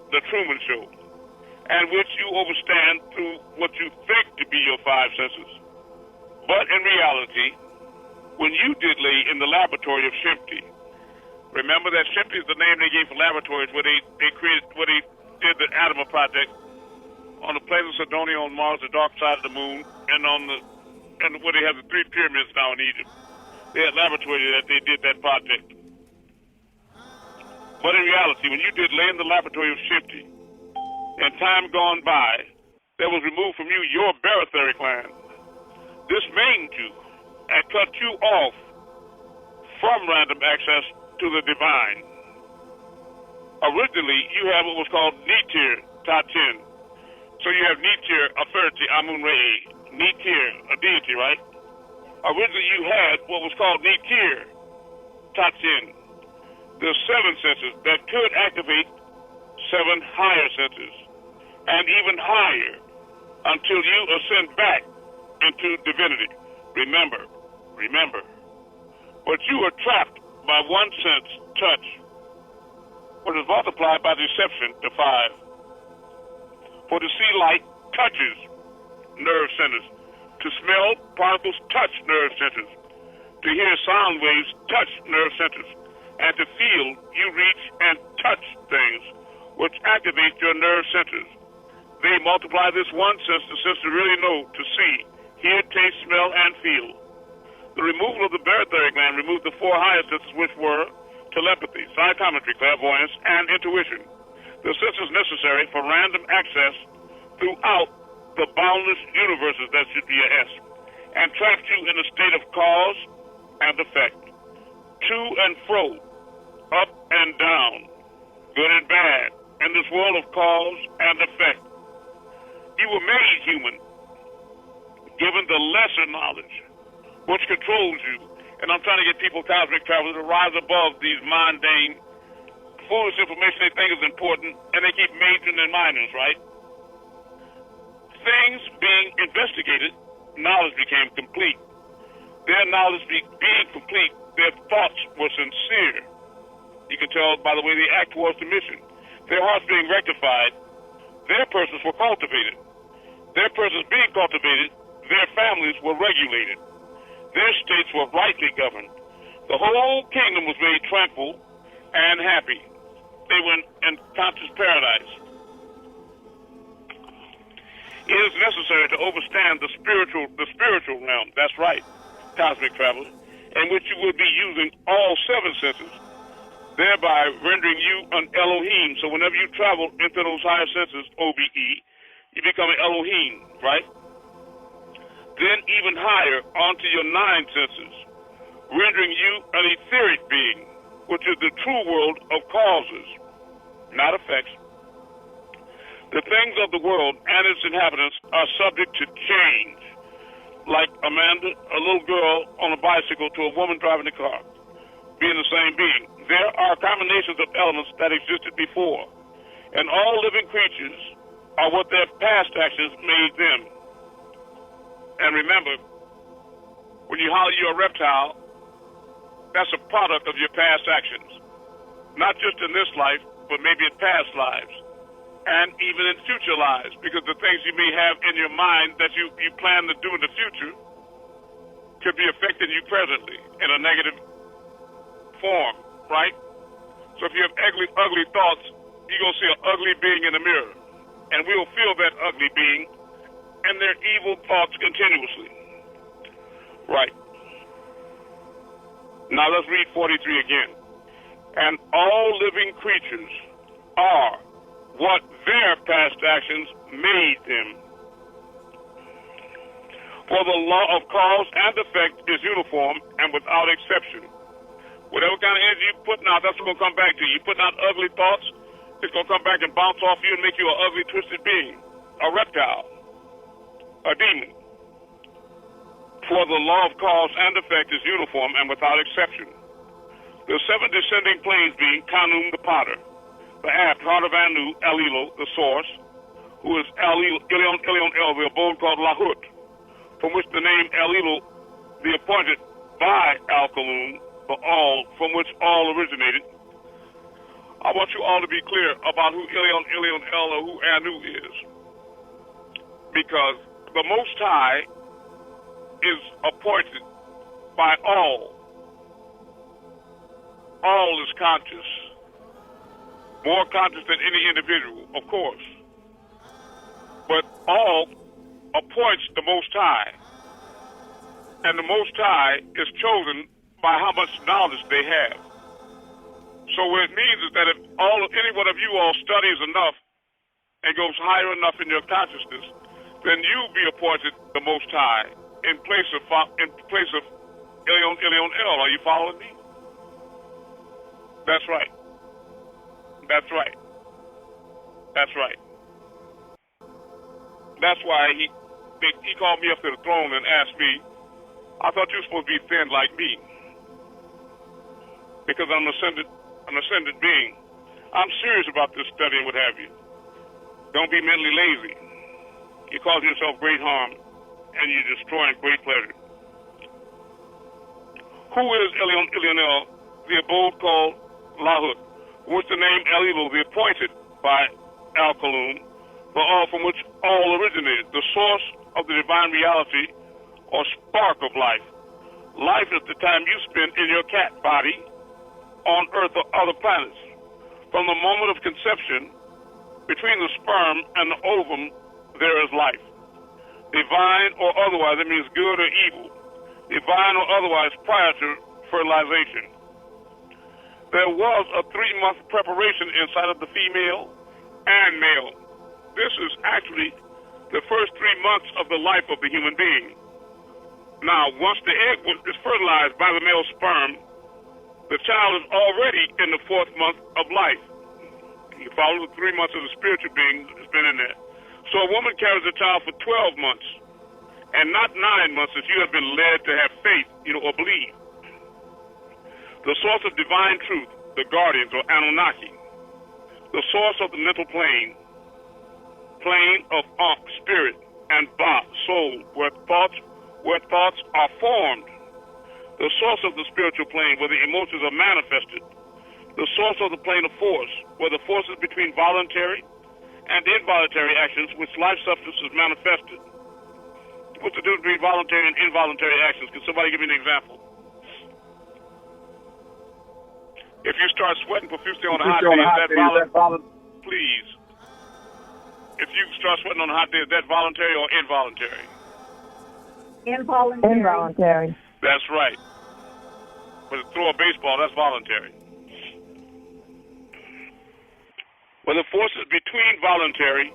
the Truman Show, and which you overstand through what you think to be your five senses. But in reality, when you did lay in the laboratory of Shempty, remember that Shempty is the name they gave for laboratories where they did the Atom Project on the planet of Sidonia on Mars, the dark side of the moon, and where they have the 3 pyramids now in Egypt. They had laboratories that they did that project. But in reality, when you did lay in the laboratory of Shempty, and time gone by, there was removed from you your barotheric gland. This maimed you and cut you off from random access to the divine. Originally, you had what was called Nitir Tatin. So you have Nitir, authority, Amun-Re, Nitir, a deity, right? Originally, you had what was called Nitir Tatin. The 7 senses that could activate 7 higher senses, and even higher, until you ascend back into divinity. Remember. But you are trapped by 1 sense, touch, which is multiplied by deception to 5. For to see light touches nerve centers. To smell particles touch nerve centers. To hear sound waves touch nerve centers. And to feel, you reach and touch things which activate your nerve centers. They multiply this 1 sense, the sense to really know, to see, hear, taste, smell, and feel. The removal of the barotheric gland removed the 4 higher senses, which were telepathy, psychometry, clairvoyance, and intuition. The senses necessary for random access throughout the boundless universes, that should be a S, and trapped you in a state of cause and effect, to and fro, up and down, good and bad, in this world of cause and effect. You were made human, given the lesser knowledge, which controls you. And I'm trying to get people, cosmic travelers, to rise above these mundane, foolish information they think is important, and they keep majoring in minors, right? Things being investigated, knowledge became complete. Their knowledge being complete, their thoughts were sincere. You can tell by the way they act towards the mission. Their hearts being rectified, their persons were cultivated. Their persons being cultivated, their families were regulated. Their states were rightly governed. The whole kingdom was made tranquil and happy. They were in conscious paradise. It is necessary to overstand the spiritual realm. That's right, cosmic traveler, in which you will be using all 7 senses, thereby rendering you an Elohim. So whenever you travel into those higher senses, OBE, you become an Elohim, right? Then even higher onto your 9 senses, rendering you an etheric being, which is the true world of causes, not effects. The things of the world and its inhabitants are subject to change. Like Amanda, a little girl on a bicycle, to a woman driving a car, being the same being. There are combinations of elements that existed before, And all living creatures are what their past actions made them. And remember, when you holler you're a reptile, that's a product of your past actions. Not just in this life, but maybe in past lives. And even in future lives, because the things you may have in your mind that you plan to do in the future could be affecting you presently in a negative form, right? So if you have ugly thoughts, you're going to see an ugly being in the mirror. And we will feel that ugly being and their evil thoughts continuously. Right. Now let's read 43 again. And all living creatures are what their past actions made them. For the law of cause and effect is uniform and without exception. Whatever kind of energy you're putting out, that's what's going to come back to you. You're putting out ugly thoughts, it's going to come back and bounce off you and make you an ugly, twisted being, a reptile, a demon. For the law of cause and effect is uniform and without exception. The seven descending planes being Kanum the potter, the aft, heart of Anu, Elilo, the source, who is Ilion El, the abode called Lahut, from which the name Elilo, the appointed by Al-Kalun, the all, from which all originated. I want you all to be clear about who Ilion El, or who Anu is. Because the Most High is appointed by all. All is conscious. More conscious than any individual, of course. But all appoints the Most High. And the Most High is chosen by how much knowledge they have. So what it means is that if any one of you all studies enough and goes higher enough in your consciousness, then you be appointed the Most High in place of Ilion El. Are you following me? That's right. That's right. That's right. That's why he called me up to the throne and asked me, I thought you were supposed to be thin like me. Because I'm an ascended being. I'm serious about this study and what have you. Don't be mentally lazy. You're causing yourself great harm and you're destroying great pleasure. Who is Elionel, the abode called Lahut, which the name Elilo, the appointed by Al-Kalun, the all from which all originated, the source of the divine reality or spark of life. Life is the time you spend in your cat body on Earth or other planets. From the moment of conception, between the sperm and the ovum, there is life. Divine or otherwise, it means good or evil. Divine or otherwise prior to fertilization. There was a 3-month preparation inside of the female and male. This is actually the first 3 months of the life of the human being. Now, once the egg is fertilized by the male sperm, the child is already in the 4th month of life. You follow the 3 months of the spiritual being that's been in there. So a woman carries a child for 12 months, and not 9 months if you have been led to have faith, or believe. The source of divine truth, the guardians or Anunnaki. The source of the mental plane of Ankh, spirit, and Ba, soul, where thoughts are formed. The source of the spiritual plane, where the emotions are manifested. The source of the plane of force, where the forces between voluntary and involuntary actions, which life substance is manifested. What's the difference between voluntary and involuntary actions? Can somebody give me an example? If you start sweating profusely on a hot day, is that voluntary? Please. If you start sweating on a hot day, is that voluntary or involuntary? Involuntary. Involuntary. That's right. But to throw a baseball, that's voluntary. Well, the forces between voluntary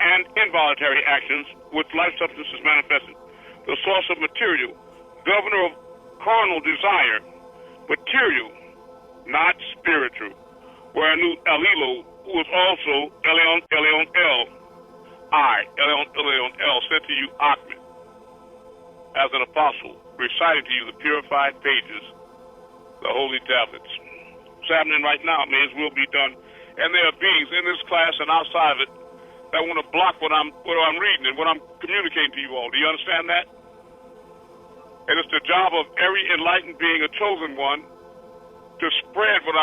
and involuntary actions, which life substance is manifested. The source of material, governor of carnal desire, material, not spiritual. Where Elilo, who is also Ilion El, Ilion El, sent to you Achmet, as an apostle, reciting to you the purified pages, the holy tablets. It's happening right now. May His will be done And there are beings in this class and outside of it that want to block what I'm reading and what I'm communicating to you all. Do you understand that? And it's the job of every enlightened being, a chosen one, to spread what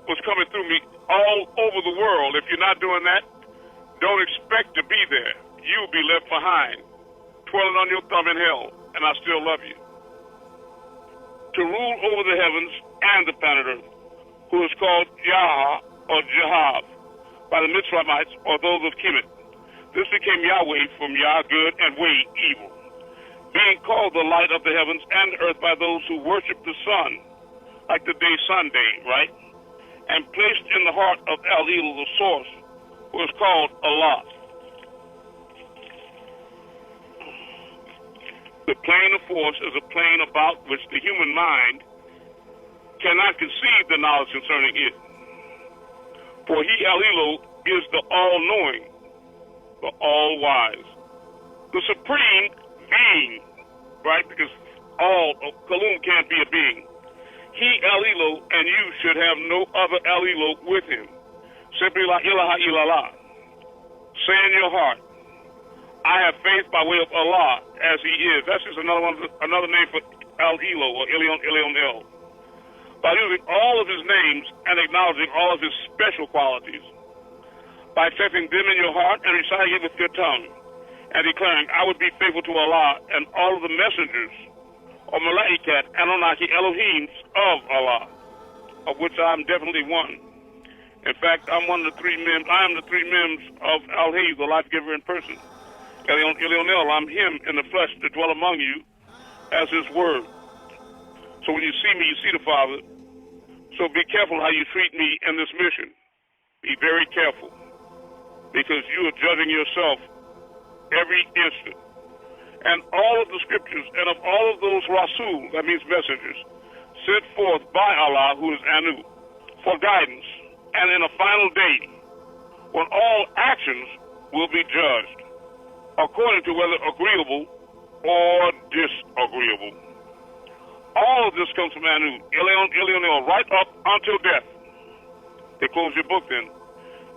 what's coming through me all over the world. If you're not doing that, don't expect to be there. You'll be left behind, twirling on your thumb in hell, and I still love you. To rule over the heavens and the planet Earth, who is called Yah or Jehav by the Mitzraymites or those of Kemet. This became Yahweh from Yah, good, and Way, evil. Being called the light of the heavens and the earth by those who worship the sun, like the day Sunday, right? And placed in the heart of El-El, the source, who is called Allah. The plane of force is a plane about which the human mind cannot conceive the knowledge concerning it. For he, El-El, is the all-knowing, the all-wise, the supreme being, right? Because all, Kalum can't be a being. He, El-El, and you should have no other El-El with him. Simply La ilaha illallah. Say in your heart, I have faith by way of Allah as he is. That's just another name for El-El or Elion El. By using all of his names and acknowledging all of his special qualities, by accepting them in your heart and reciting it with your tongue, and declaring, I would be faithful to Allah and all of the messengers, or Malaikat, Anunnaki, Elohims of Allah, of which I'm definitely one. In fact, I'm one of the three members. I am the three members of Al-Hayy, the life giver in person. Elionel, I'm him in the flesh to dwell among you as his word. So when you see me, you see the Father. So be careful how you treat me in this mission. Be very careful, because you are judging yourself every instant. And all of the scriptures and of all of those Rasul, that means messengers, sent forth by Allah, who is Anu, for guidance, and in a final day, when all actions will be judged, according to whether agreeable or disagreeable. All of this comes from Anu, Elionel, right up until death. They close your book then.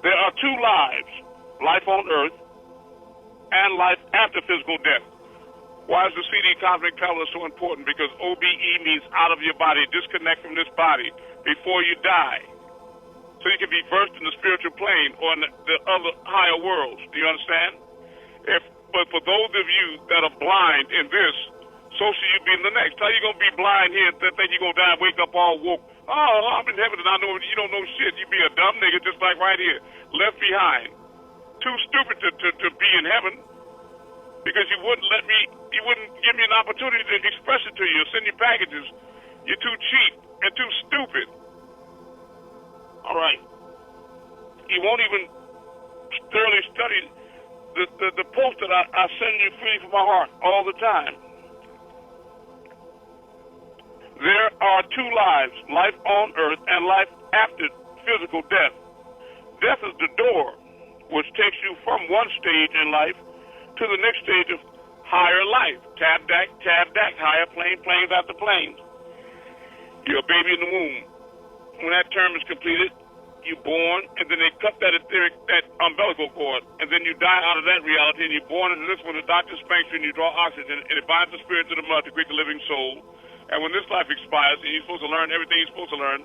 There are two lives, life on earth and life after physical death. Why is the CD Cosmic Traveler so important? Because OBE means out of your body, disconnect from this body before you die. So you can be versed in the spiritual plane or in the other higher worlds. Do you understand? But for those of you that are blind in this, so shall you be in the next. How you going to be blind here and think you're going to die and wake up all woke? Oh, I'm in heaven and I know you don't know shit. You be a dumb nigga just like right here, left behind. Too stupid to be in heaven because you wouldn't give me an opportunity to express it to you or send you packages. You're too cheap and too stupid. All right. You won't even thoroughly study the post that I send you free from my heart all the time. There are two lives, life on earth and life after physical death. Death is the door which takes you from one stage in life to the next stage of higher life. Tab-dack, higher plane, planes after planes. You're a baby in the womb. When that term is completed, you're born, and then they cut that umbilical cord, and then you die out of that reality, and you're born into this one. The doctor spanks you, and you draw oxygen, and it binds the spirit to the mud to create the living soul. And when this life expires, and you're supposed to learn everything you're supposed to learn,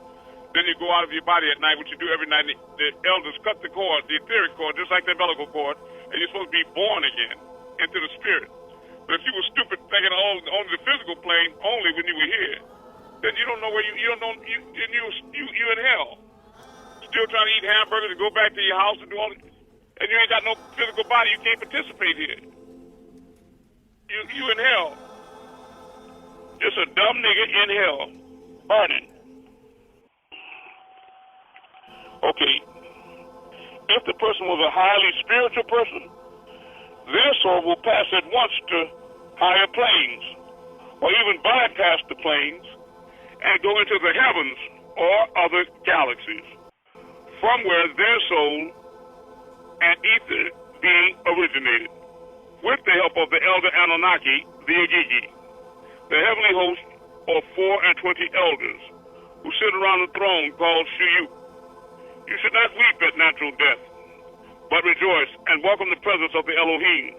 then you go out of your body at night, which you do every night. The elders cut the cord, the etheric cord, just like the umbilical cord, and you're supposed to be born again into the spirit. But if you were stupid thinking only the physical plane only when you were here, then you don't know where you in hell. Still trying to eat hamburgers and go back to your house and do all, and you ain't got no physical body. You can't participate here. You in hell. Just a dumb nigga in hell, burning. Okay. If the person was a highly spiritual person, their soul will pass at once to higher planes, or even bypass the planes and go into the heavens or other galaxies, from where their soul and ether being originated, with the help of the elder Anunnaki, the Agigi, the heavenly host of 24 elders who sit around the throne called Shuyuk. You should not weep at natural death, but rejoice and welcome the presence of the Elohim.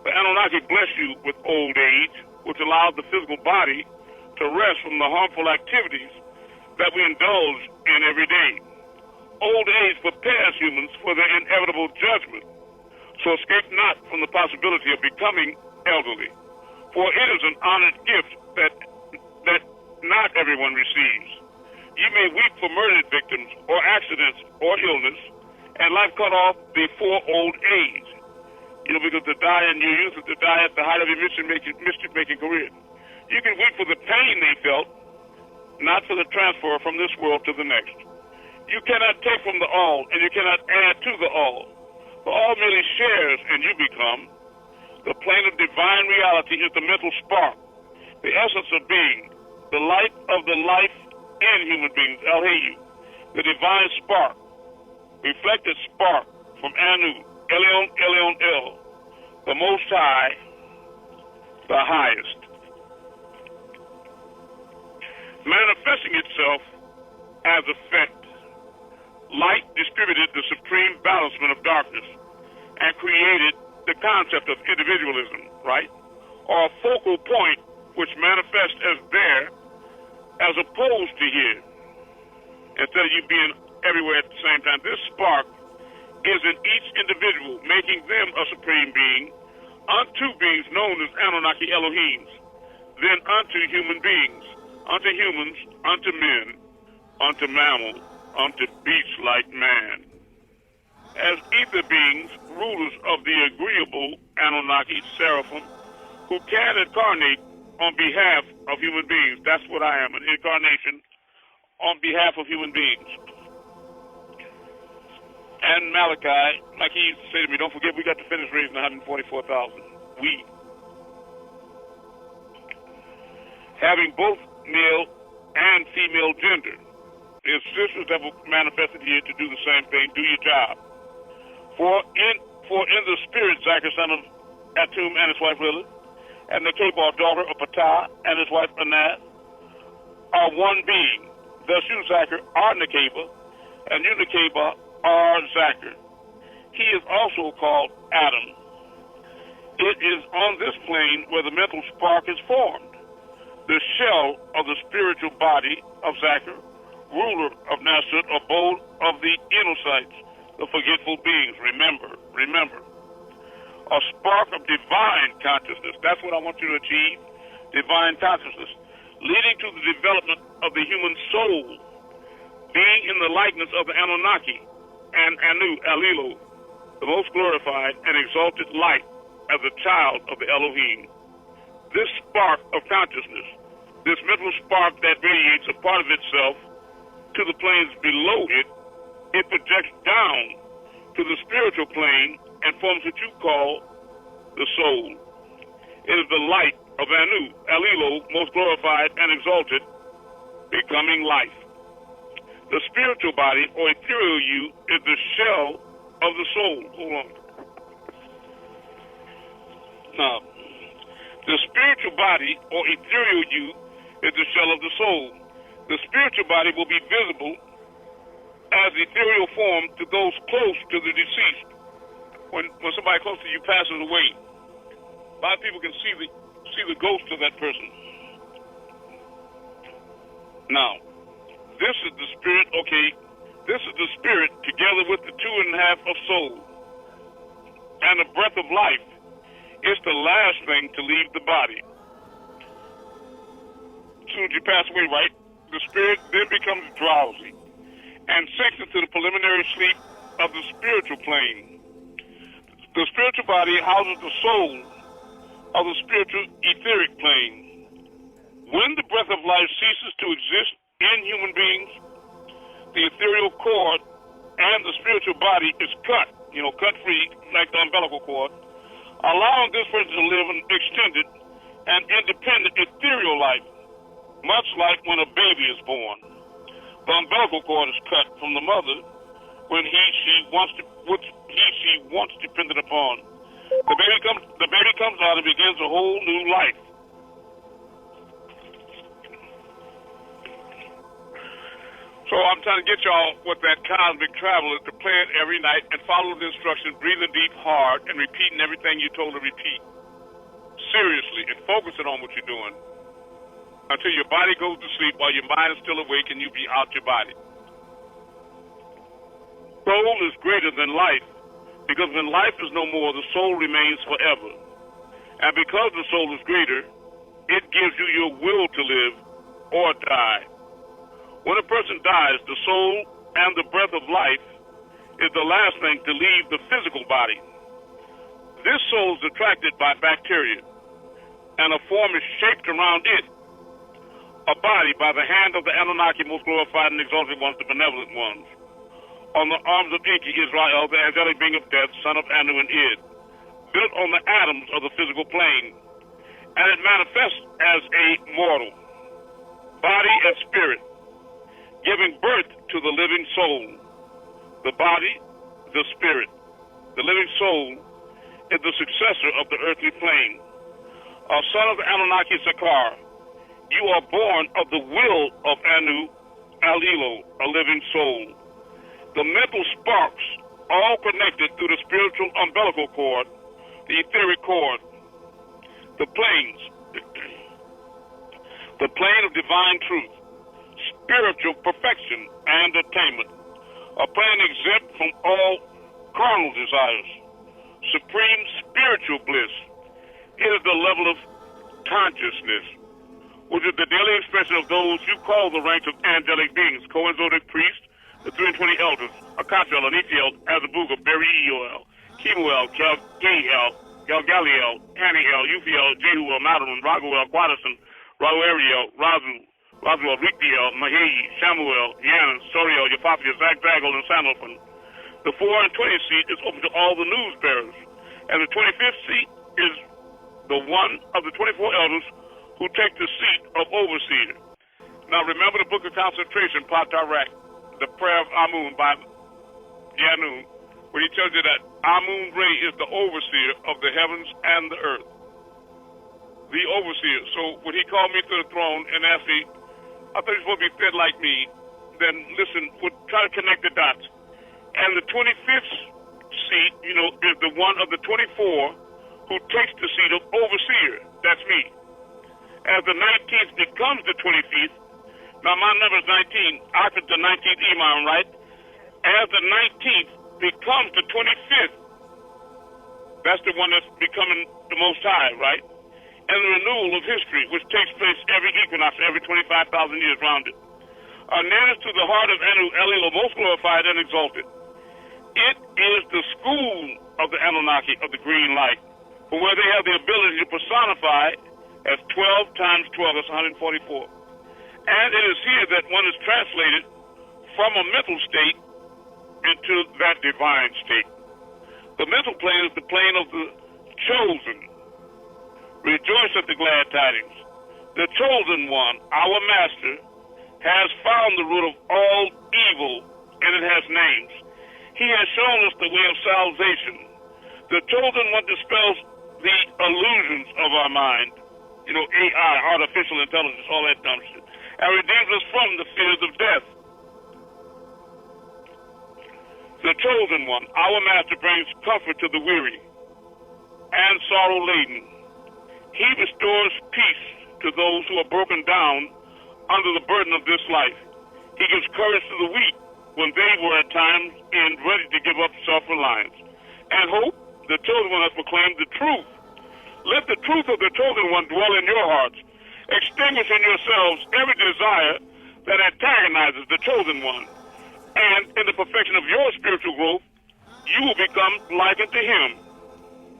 The Anunnaki bless you with old age, which allows the physical body to rest from the harmful activities that we indulge in every day. Old age prepares humans for their inevitable judgment, so escape not from the possibility of becoming elderly, for it is an honored gift that not everyone receives. You may weep for murdered victims or accidents or illness and life cut off before old age. You know, because to die in your youth is to die at the height of your mischief-making career. You can weep for the pain they felt, not for the transfer from this world to the next. You cannot take from the all, and you cannot add to the all. The all merely shares, and you become. The plane of divine reality is the mental spark, the essence of being, the light of the life in human beings, El-Hayu, the divine spark, reflected spark from Anu, Elion, Elion, El, the Most High, the highest. Manifesting itself as effect, light distributed the supreme balancement of darkness and created the concept of individualism, right? Or a focal point which manifests as there as opposed to here. Instead of you being everywhere at the same time, this spark is in each individual, making them a supreme being, unto beings known as Anunnaki Elohims, then unto human beings, unto humans, unto men, unto mammal, unto beasts like man. As ether beings, rulers of the agreeable Anunnaki seraphim, who can incarnate on behalf of human beings. That's what I am, an incarnation on behalf of human beings. And Malachi, like he used to say to me, don't forget we got to finish raising 144,000. We. Having both male and female gender. It's sisters that were manifested here to do the same thing, do your job. For in the spirit, Zachar, son of Atum and his wife Lilith, and the Kebar, daughter of Ptah and his wife Anaz, are one being. Thus you, Zachar, are Nekeba, and you, Nekeba, are Zachar. He is also called Adam. It is on this plane where the mental spark is formed, the shell of the spiritual body of Zachar, ruler of Nasut, abode of the Enocytes, the forgetful beings. Remember. A spark of divine consciousness. That's what I want you to achieve, divine consciousness, leading to the development of the human soul, being in the likeness of the Anunnaki and Anu, Alilu, the most glorified and exalted light as a child of the Elohim. This spark of consciousness, this mental spark that radiates a part of itself to the planes below it, it projects down to the spiritual plane and forms what you call the soul. It is the light of Anu, Alilu, most glorified and exalted, becoming life. The spiritual body, or ethereal you, is the shell of the soul. Hold on. Now, the spiritual body, or ethereal you, is the shell of the soul. The spiritual body will be visible as ethereal form to those close to the deceased. When somebody close to you passes away, a lot of people can see the ghost of that person. Now, this is the spirit, okay, this is the spirit together with the 2.5 of soul. And the breath of life is the last thing to leave the body. As soon as you pass away, right, the spirit then becomes drowsy and sinks into the preliminary sleep of the spiritual plane. The spiritual body houses the soul of the spiritual etheric plane. When the breath of life ceases to exist in human beings, the ethereal cord and the spiritual body is cut free, like the umbilical cord, allowing this person to live an extended and independent ethereal life, much like when a baby is born. The umbilical cord is cut from the mother when she once depended upon. The baby comes out and begins a whole new life. So I'm trying to get y'all what that cosmic travel is, to play it every night and follow the instructions, breathing deep, hard, and repeating everything you're told to repeat. Seriously, and focusing on what you're doing until your body goes to sleep while your mind is still awake and you be out your body. Soul is greater than life, because when life is no more, the soul remains forever. And because the soul is greater, it gives you your will to live or die. When a person dies, the soul and the breath of life is the last thing to leave the physical body. This soul is attracted by bacteria, and a form is shaped around it, a body by the hand of the Anunnaki, most glorified and exalted ones, the benevolent ones. On the arms of Enki, Israel, the angelic being of death, son of Anu and Id, built on the atoms of the physical plane, and it manifests as a mortal, body and spirit, giving birth to the living soul. The body, the spirit, the living soul is the successor of the earthly plane. A son of the Anunnaki Sakar, you are born of the will of Anu Alilo, a living soul. The mental sparks, all connected through the spiritual umbilical cord, the etheric cord, the planes, the plane of divine truth, spiritual perfection and attainment, a plane exempt from all carnal desires, supreme spiritual bliss. It is the level of consciousness, which is the daily expression of those you call the ranks of angelic beings, Cohen-Zodiac priest, the 320 elders, Akachiel, Anithiel, Azabuga, Beri-Eel, Kemuel, Galgael, Galgaliel, Haniel, Uphiel, Jehuel, Madeline, Raguel, Quadison, Raueriel, Razuel, Rikiel, Mahayi, Shamuel, Yanan, Soriel, Yefafia, Zagzagal, and Sandalphon. The 4 and 20th seat is open to all the news bearers, and the 25th seat is the one of the 24 elders who take the seat of overseer. Now remember the book of concentration, Patarak, the prayer of Amun by Yanu, where he tells you that Amun-Re is the overseer of the heavens and the earth. The overseer. So when he called me to the throne and asked me, I thought he was supposed to be fed like me, then listen, we'll try to connect the dots. And the 25th seat, is the one of the 24 who takes the seat of overseer. That's me. As the 19th becomes the 25th, now my number is 19, after the 19th Imam, right? As the 19th becomes the 25th, that's the one that's becoming the Most High, right? And the renewal of history, which takes place every equinox, every 25,000 years rounded. Nearest to the heart of Anu Elilo, most glorified and exalted. It is the school of the Anunnaki of the green light, from where they have the ability to personify as 12 times 12, that's 144. And it is here that one is translated from a mental state into that divine state. The mental plane is the plane of the chosen. Rejoice at the glad tidings. The chosen one, our master, has found the root of all evil, and it has names. He has shown us the way of salvation. The chosen one dispels the illusions of our mind, AI, artificial intelligence, all that dumb shit, and redeems us from the fears of death. The chosen one, our master, brings comfort to the weary and sorrow laden. He restores peace to those who are broken down under the burden of this life. He gives courage to the weak when they were at times ready to give up self-reliance. And hope, the chosen one has proclaimed the truth. Let the truth of the chosen one dwell in your hearts, extinguishing yourselves every desire that antagonizes the chosen one. And in the perfection of your spiritual growth, you will become likened to him.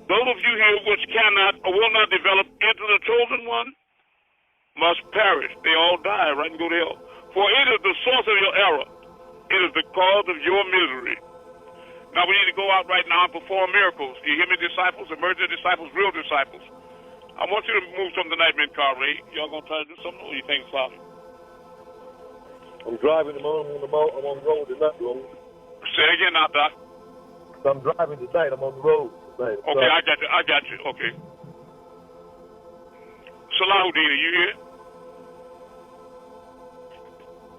Those of you here which cannot or will not develop into the chosen one must perish. They all die, right, and go to hell. For it is the source of your error. It is the cause of your misery. Now we need to go out right now and perform miracles. You hear me, disciples, emerging disciples, real disciples. I want you to move some tonight, man, car, Ray. Y'all gonna try to do something, or you think it's solid? I'm driving tomorrow. I'm on the road tonight, bro. Say it again now, Doc. I'm driving tonight. I'm on the road tonight. Okay, I got you. Okay. Salahuddin, are you here?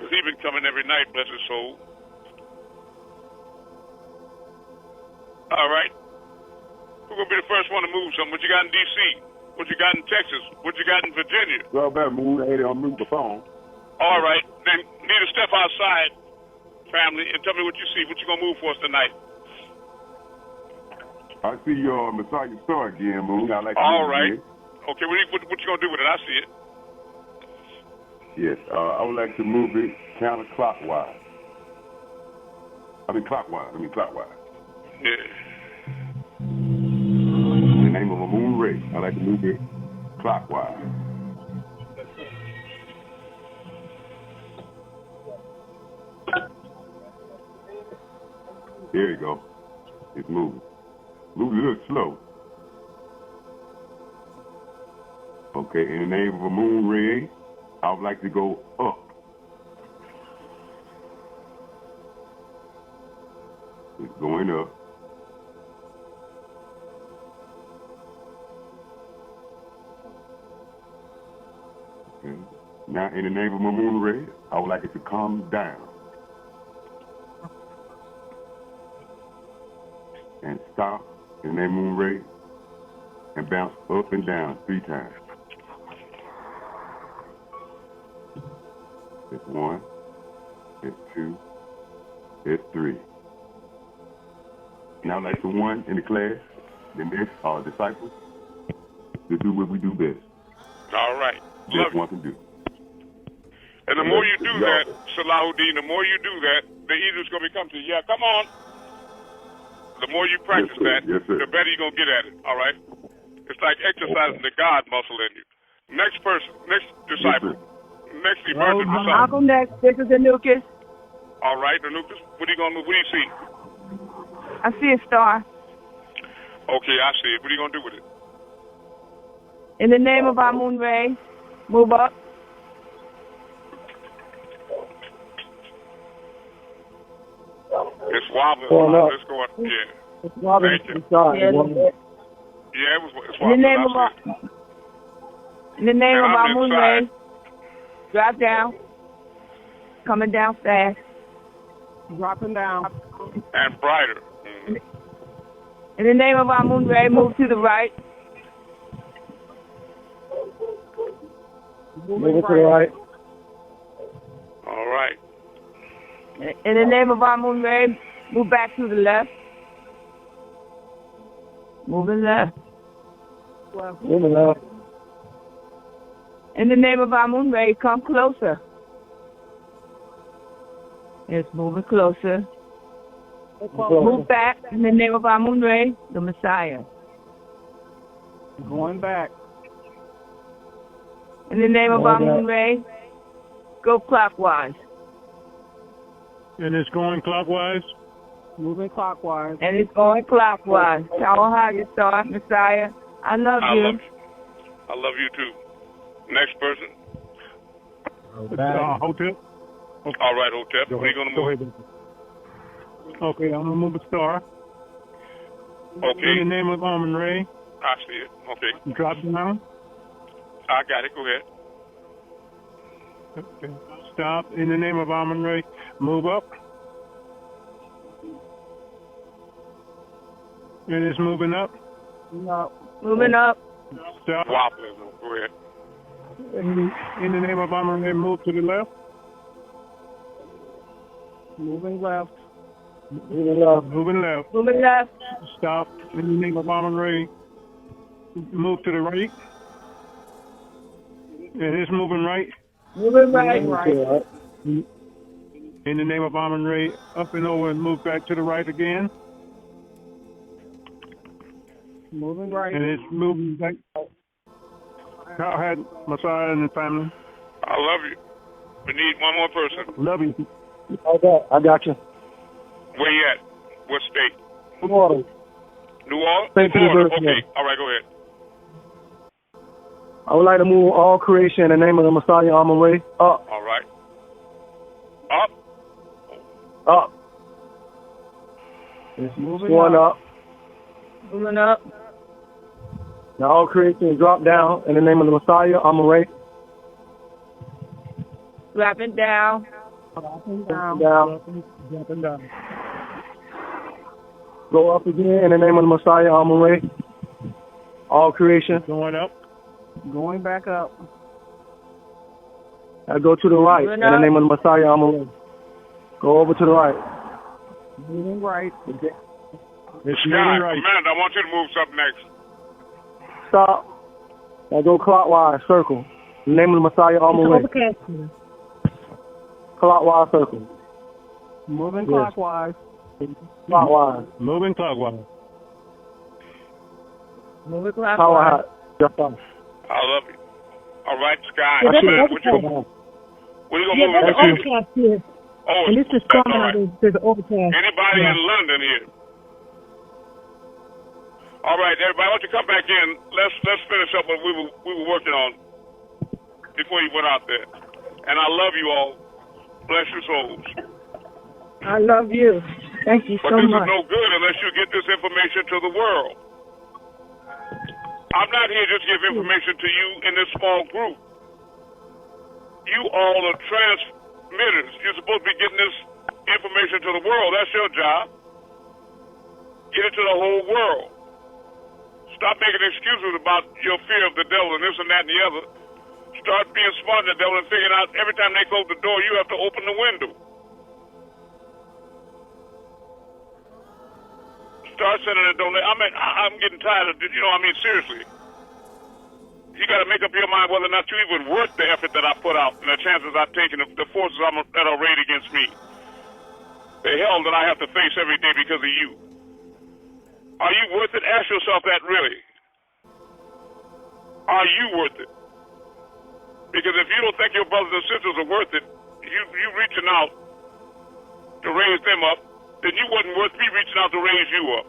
Because he's been coming every night, bless his soul. All right. Who's going to be the first one to move something? What you got in D.C.? What you got in Texas? What you got in Virginia? Well, better move. Hey, I'll move the phone. All right. Then need to step outside, family, and tell me what you see. What you going to move for us tonight? I see your Messiah Star again, Moon. I like all right. Okay, what you going to do with it? I see it. Yes, I would like to move it counterclockwise. Clockwise. Yeah. In the name of Amun-Re, I like to move it clockwise. There you go. It's moving. Move a little slow. Okay, in the name of Amun-Re, I would like to go up. It's going up. Okay. Now, in the name of Amun-Re, I would like it to come down. And stop in the name of Amun-Re and bounce up and down 3 times. It's 1, it's 2, it's 3. Now, like the one in the class, the next are disciples to do what we do best. All right. Just one can do. And the more you do that, Salahuddin, the more you do that, the easier it's going to become to you. Yeah, come on. The more you practice that, the better you're going to get at it. All right? It's like exercising the God muscle in you. Next person, next disciple. Next emergent disciple. I'll go next. This is Anukas. All right, Anukas. What are you going to move? What do you see? I see a star. Okay, I see it. What are you going to do with it? In the name of Amun-Re, move up. It's wobbling. Let's go up. Yeah. It's wobbling. Thank you. Yeah, it's wobbling. In the name of Amun-Re, drop down. Coming down fast. Dropping down. And brighter. In the name of Amun-Re, move to the right. Moving to the right. All right. In the name of Amun-Re, move back to the left. Moving left. Moving left. In the name of Amun-Re, come closer. It's moving closer. Move back in the name of Amun-Re, the Messiah. Going back. In the name of Amun-Re, go clockwise. And it's going clockwise? Moving clockwise. And it's going clockwise. Tower High Star, Messiah. I love you. I love you too. Next person. Hotep. Okay. All right, Hotep. What are you going to move? Okay, I'm going to move a star. Okay. In the name of Amun-Re. I see it. Okay. Drop down. I got it. Go ahead. Okay. Stop. In the name of Amun-Re, move up. And it's moving up. No. Moving up. Stop. Wobbling. Go ahead. In the name of Amun-Re, move to the left. Moving left. Moving left. Moving left. Moving left. Stop. In the name of Amun-Re, move to the right. And it's moving right. Moving right. In the name of Amun-Re, up and over and move back to the right again. Moving right. And it's moving back. Go ahead, Messiah and the family. I love you. We need one more person. Love you. I got you. Where you at? What state? New Orleans. New Orleans? St. Petersburg. Okay. All right, go ahead. I would like to move all creation in the name of the Messiah Amun-Re up. All right. Up. Up. It's going up. Moving up. Now all creation drop down in the name of the Messiah Amun-Re. Dropping down. Up and down. Down. Go up again in the name of the Messiah, Amun-Re. All creation. Going up. Going back up. I go to the right in the name of the Messiah, Amun-Re. Go over to the right. Moving right. It's Sky, moving right. Commander, I want you to move something next. Stop. I go clockwise, circle. In the name of the Messiah, Amun-Re. Clockwise, circle. Moving clockwise. Clockwise. Moving clockwise. Moving clockwise. Power hot. Just off. I love you. All right, Sky. Yeah, that's Commander, overcast. what you gonna Yeah, move there's over an to? overcast here. Oh, And this is that's strong all out. right. There's an overcast. Anybody Yeah. in London here? All right, everybody, why don't you come back in? Let's finish up what we were working on before you went out there. And I love you all. Bless your souls. I love you. Thank you But so this much. is no good unless you get this information to the world. I'm not here just to give information to you in this small group. You all are transmitters. You're supposed to be getting this information to the world. That's your job. Get it to the whole world. Stop making excuses about your fear of the devil and this and that and the other. Start being smart in the devil and figuring out every time they close the door, you have to open the window. Start sending it. I'm getting tired of it. Seriously. You got to make up your mind whether or not you even worth the effort that I put out and the chances I've taken, the forces that are arrayed against me. The hell that I have to face every day because of you. Are you worth it? Ask yourself that really. Are you worth it? Because if you don't think your brothers and sisters are worth it, you reaching out to raise them up, then you wasn't worth me reaching out to raise you up.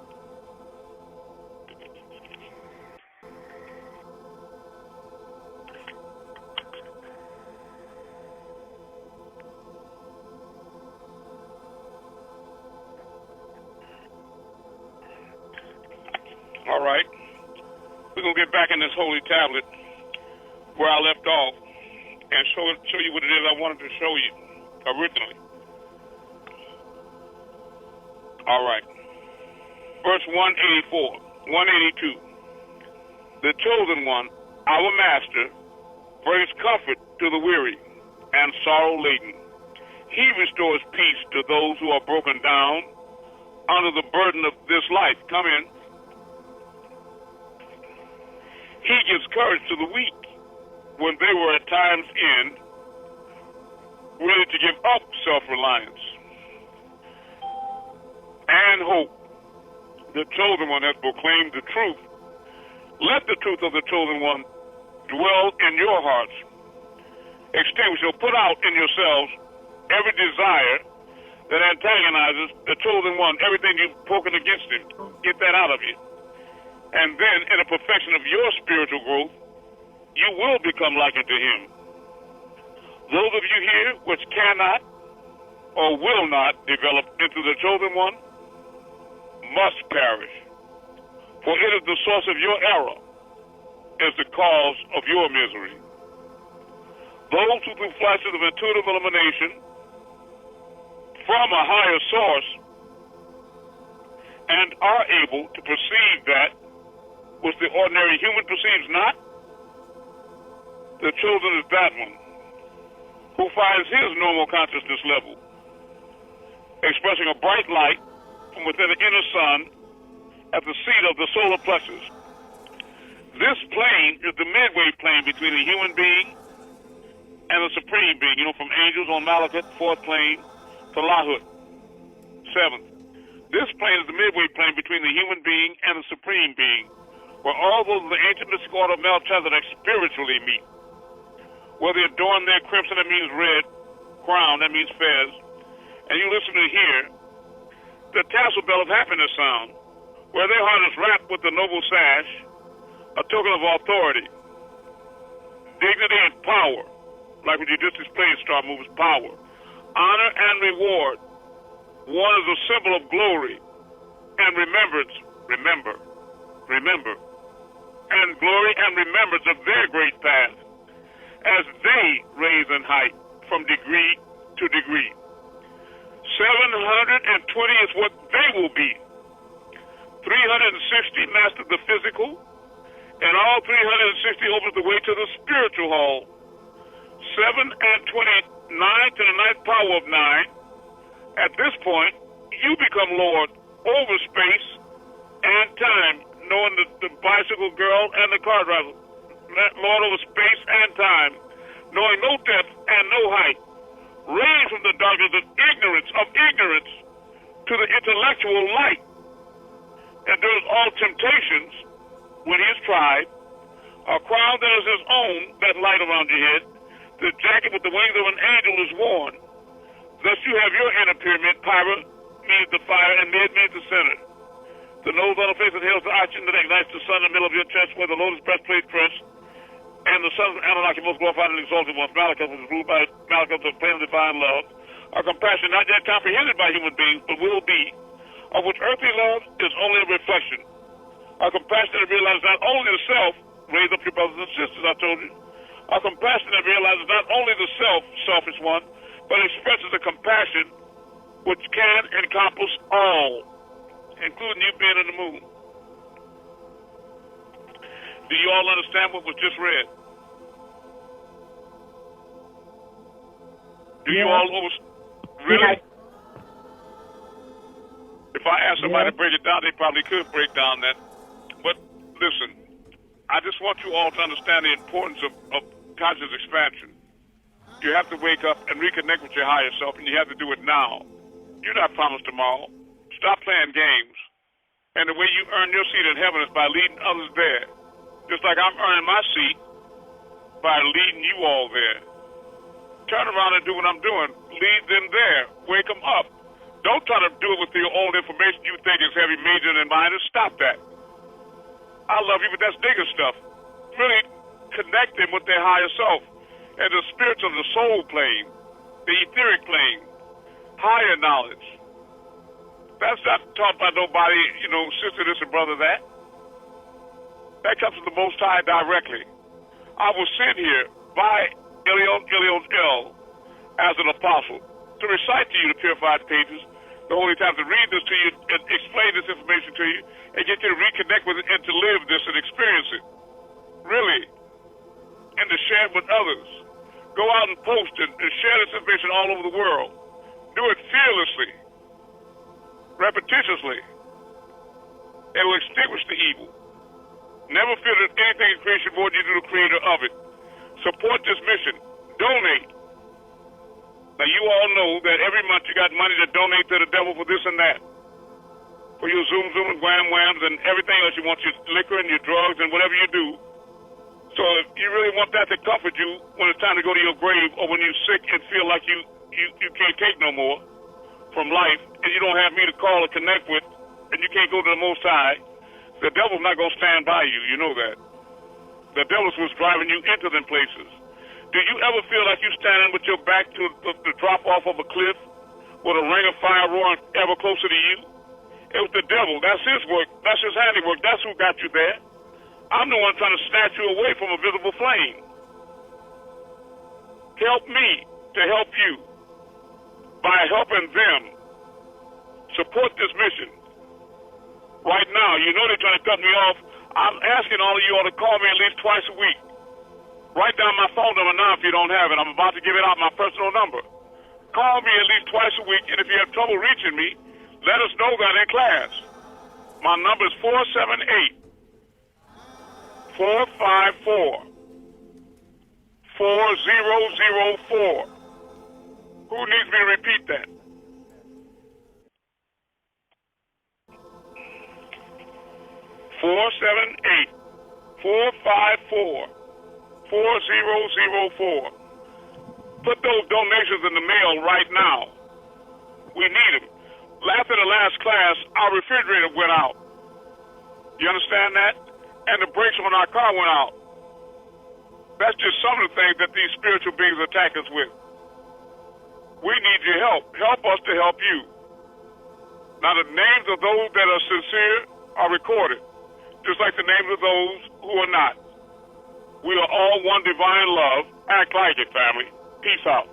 All right. We're going to get back in this holy tablet where I left off and show you what it is I wanted to show you originally. All right. Verse 182. The chosen one, our master, brings comfort to the weary and sorrow laden. He restores peace to those who are broken down under the burden of this life. Come in. He gives courage to the weak when they were at times ready to give up self-reliance and hope. The chosen one has proclaimed the truth. Let the truth of the chosen one dwell in your hearts. Extinguish or put out in yourselves every desire that antagonizes the chosen one, everything you've spoken against him. Get that out of you. And then, in the perfection of your spiritual growth, you will become likened to him. Those of you here which cannot or will not develop into the chosen one must perish. For it is the source of your error, is the cause of your misery. Those who through flashes of intuitive illumination from a higher source and are able to perceive that which the ordinary human perceives not, the chosen is that one who finds his normal consciousness level, expressing a bright light from within the inner sun at the seat of the solar plexus. This plane is the midway plane between the human being and the supreme being. From angels on Malakut, 4th plane, to Lahut, 7th. This plane is the midway plane between the human being and the supreme being, where all those of the ancient mystic order of Melchizedek spiritually meet. Where they adorn their crimson, that means red, crown, that means fez, and you listen to hear the tassel bell of happiness sound, where their heart is wrapped with the noble sash, a token of authority, dignity and power, like when you just displayed Star Mover's power, honor and reward. One is a symbol of glory and remembrance, remember, and glory and remembrance of their great past, as they raise in height from degree to to degree. 720 is what they will be. 360 master the physical, and all 360 opens the way to the spiritual hall. 7 and 29 to the ninth power of 9. At this point, you become Lord over space and time, knowing the bicycle girl and the car driver. Lord over space and time, knowing no depth and no height. Raised from the darkness of ignorance to the intellectual light. Endures all temptations when he is tried. A crown that is his own, that light around your head. The jacket with the wings of an angel is worn. Thus you have your inner pyramid, Pyra means the fire, and Mid means the center. The nose on the face of the hills, the oxygen that ignites the sun in the middle of your chest, where the lotus breastplate rests, and the sons of Anunnaki, most glorified and exalted ones, Malachus, is ruled by Malachus of plain divine love, a compassion not yet comprehended by human beings, but will be, of which earthly love is only a reflection. A compassion that realizes not only the self, raise up your brothers and sisters, I told you. A compassion that realizes not only the self, selfish one, but expresses a compassion which can encompass all, including you being in the moon. Do you all understand what was just read? Do you all really? If I asked somebody to break it down, they probably could break down that. But listen, I just want you all to understand the importance of conscious expansion. You have to wake up and reconnect with your higher self, and you have to do it now. You're not promised tomorrow. Stop playing games. And the way you earn your seat in heaven is by leading others there. Just like I'm earning my seat by leading you all there. Turn around and do what I'm doing. Lead them there. Wake them up. Don't try to do it with your own information you think is heavy, major, and minor. Stop that. I love you, but that's bigger stuff. Really connect them with their higher self and the spirits of the soul plane, the etheric plane, higher knowledge. That's not taught by nobody, sister this and brother that. That comes from the Most High directly. I was sent here by El as an apostle to recite to you the purified pages, the holy times, to read this to you and explain this information to you and get you to reconnect with it and to live this and experience it. Really. And to share it with others. Go out and post it and share this information all over the world. Do it fearlessly, repetitiously. It will extinguish the evil. Never fear that anything in creation more than you do the creator of it. Support this mission. Donate. Now, you all know that every month you got money to donate to the devil for this and that. For your Zoom and whams and everything else you want, your liquor and your drugs and whatever you do. So if you really want that to comfort you when it's time to go to your grave or when you're sick and feel like you can't take no more from life and you don't have me to call or connect with and you can't go to the Most High, the devil's not going to stand by you. You know that. The devil's what's driving you into them places. Do you ever feel like you're standing with your back to the drop off of a cliff with a ring of fire roaring ever closer to you? It was the devil. That's his work. That's his handiwork. That's who got you there. I'm the one trying to snatch you away from a visible flame. Help me to help you by helping them support this mission. Right now, you know they're trying to cut me off. I'm asking all of you all to call me at least twice a week. Write down my phone number now if you don't have it. I'm about to give it out, my personal number. Call me at least twice a week, and if you have trouble reaching me, let us know that in class. My number is 478-454-4004. Who needs me to repeat that? $478-454-4004. Put those donations in the mail right now. We need them. After the last class, our refrigerator went out. You understand that? And the brakes on our car went out. That's just some of the things that these spiritual beings attack us with. We need your help. Help us to help you. Now, the names of those that are sincere are recorded, just like the names of those who are not. We are all one divine love. Act like it, family. Peace out.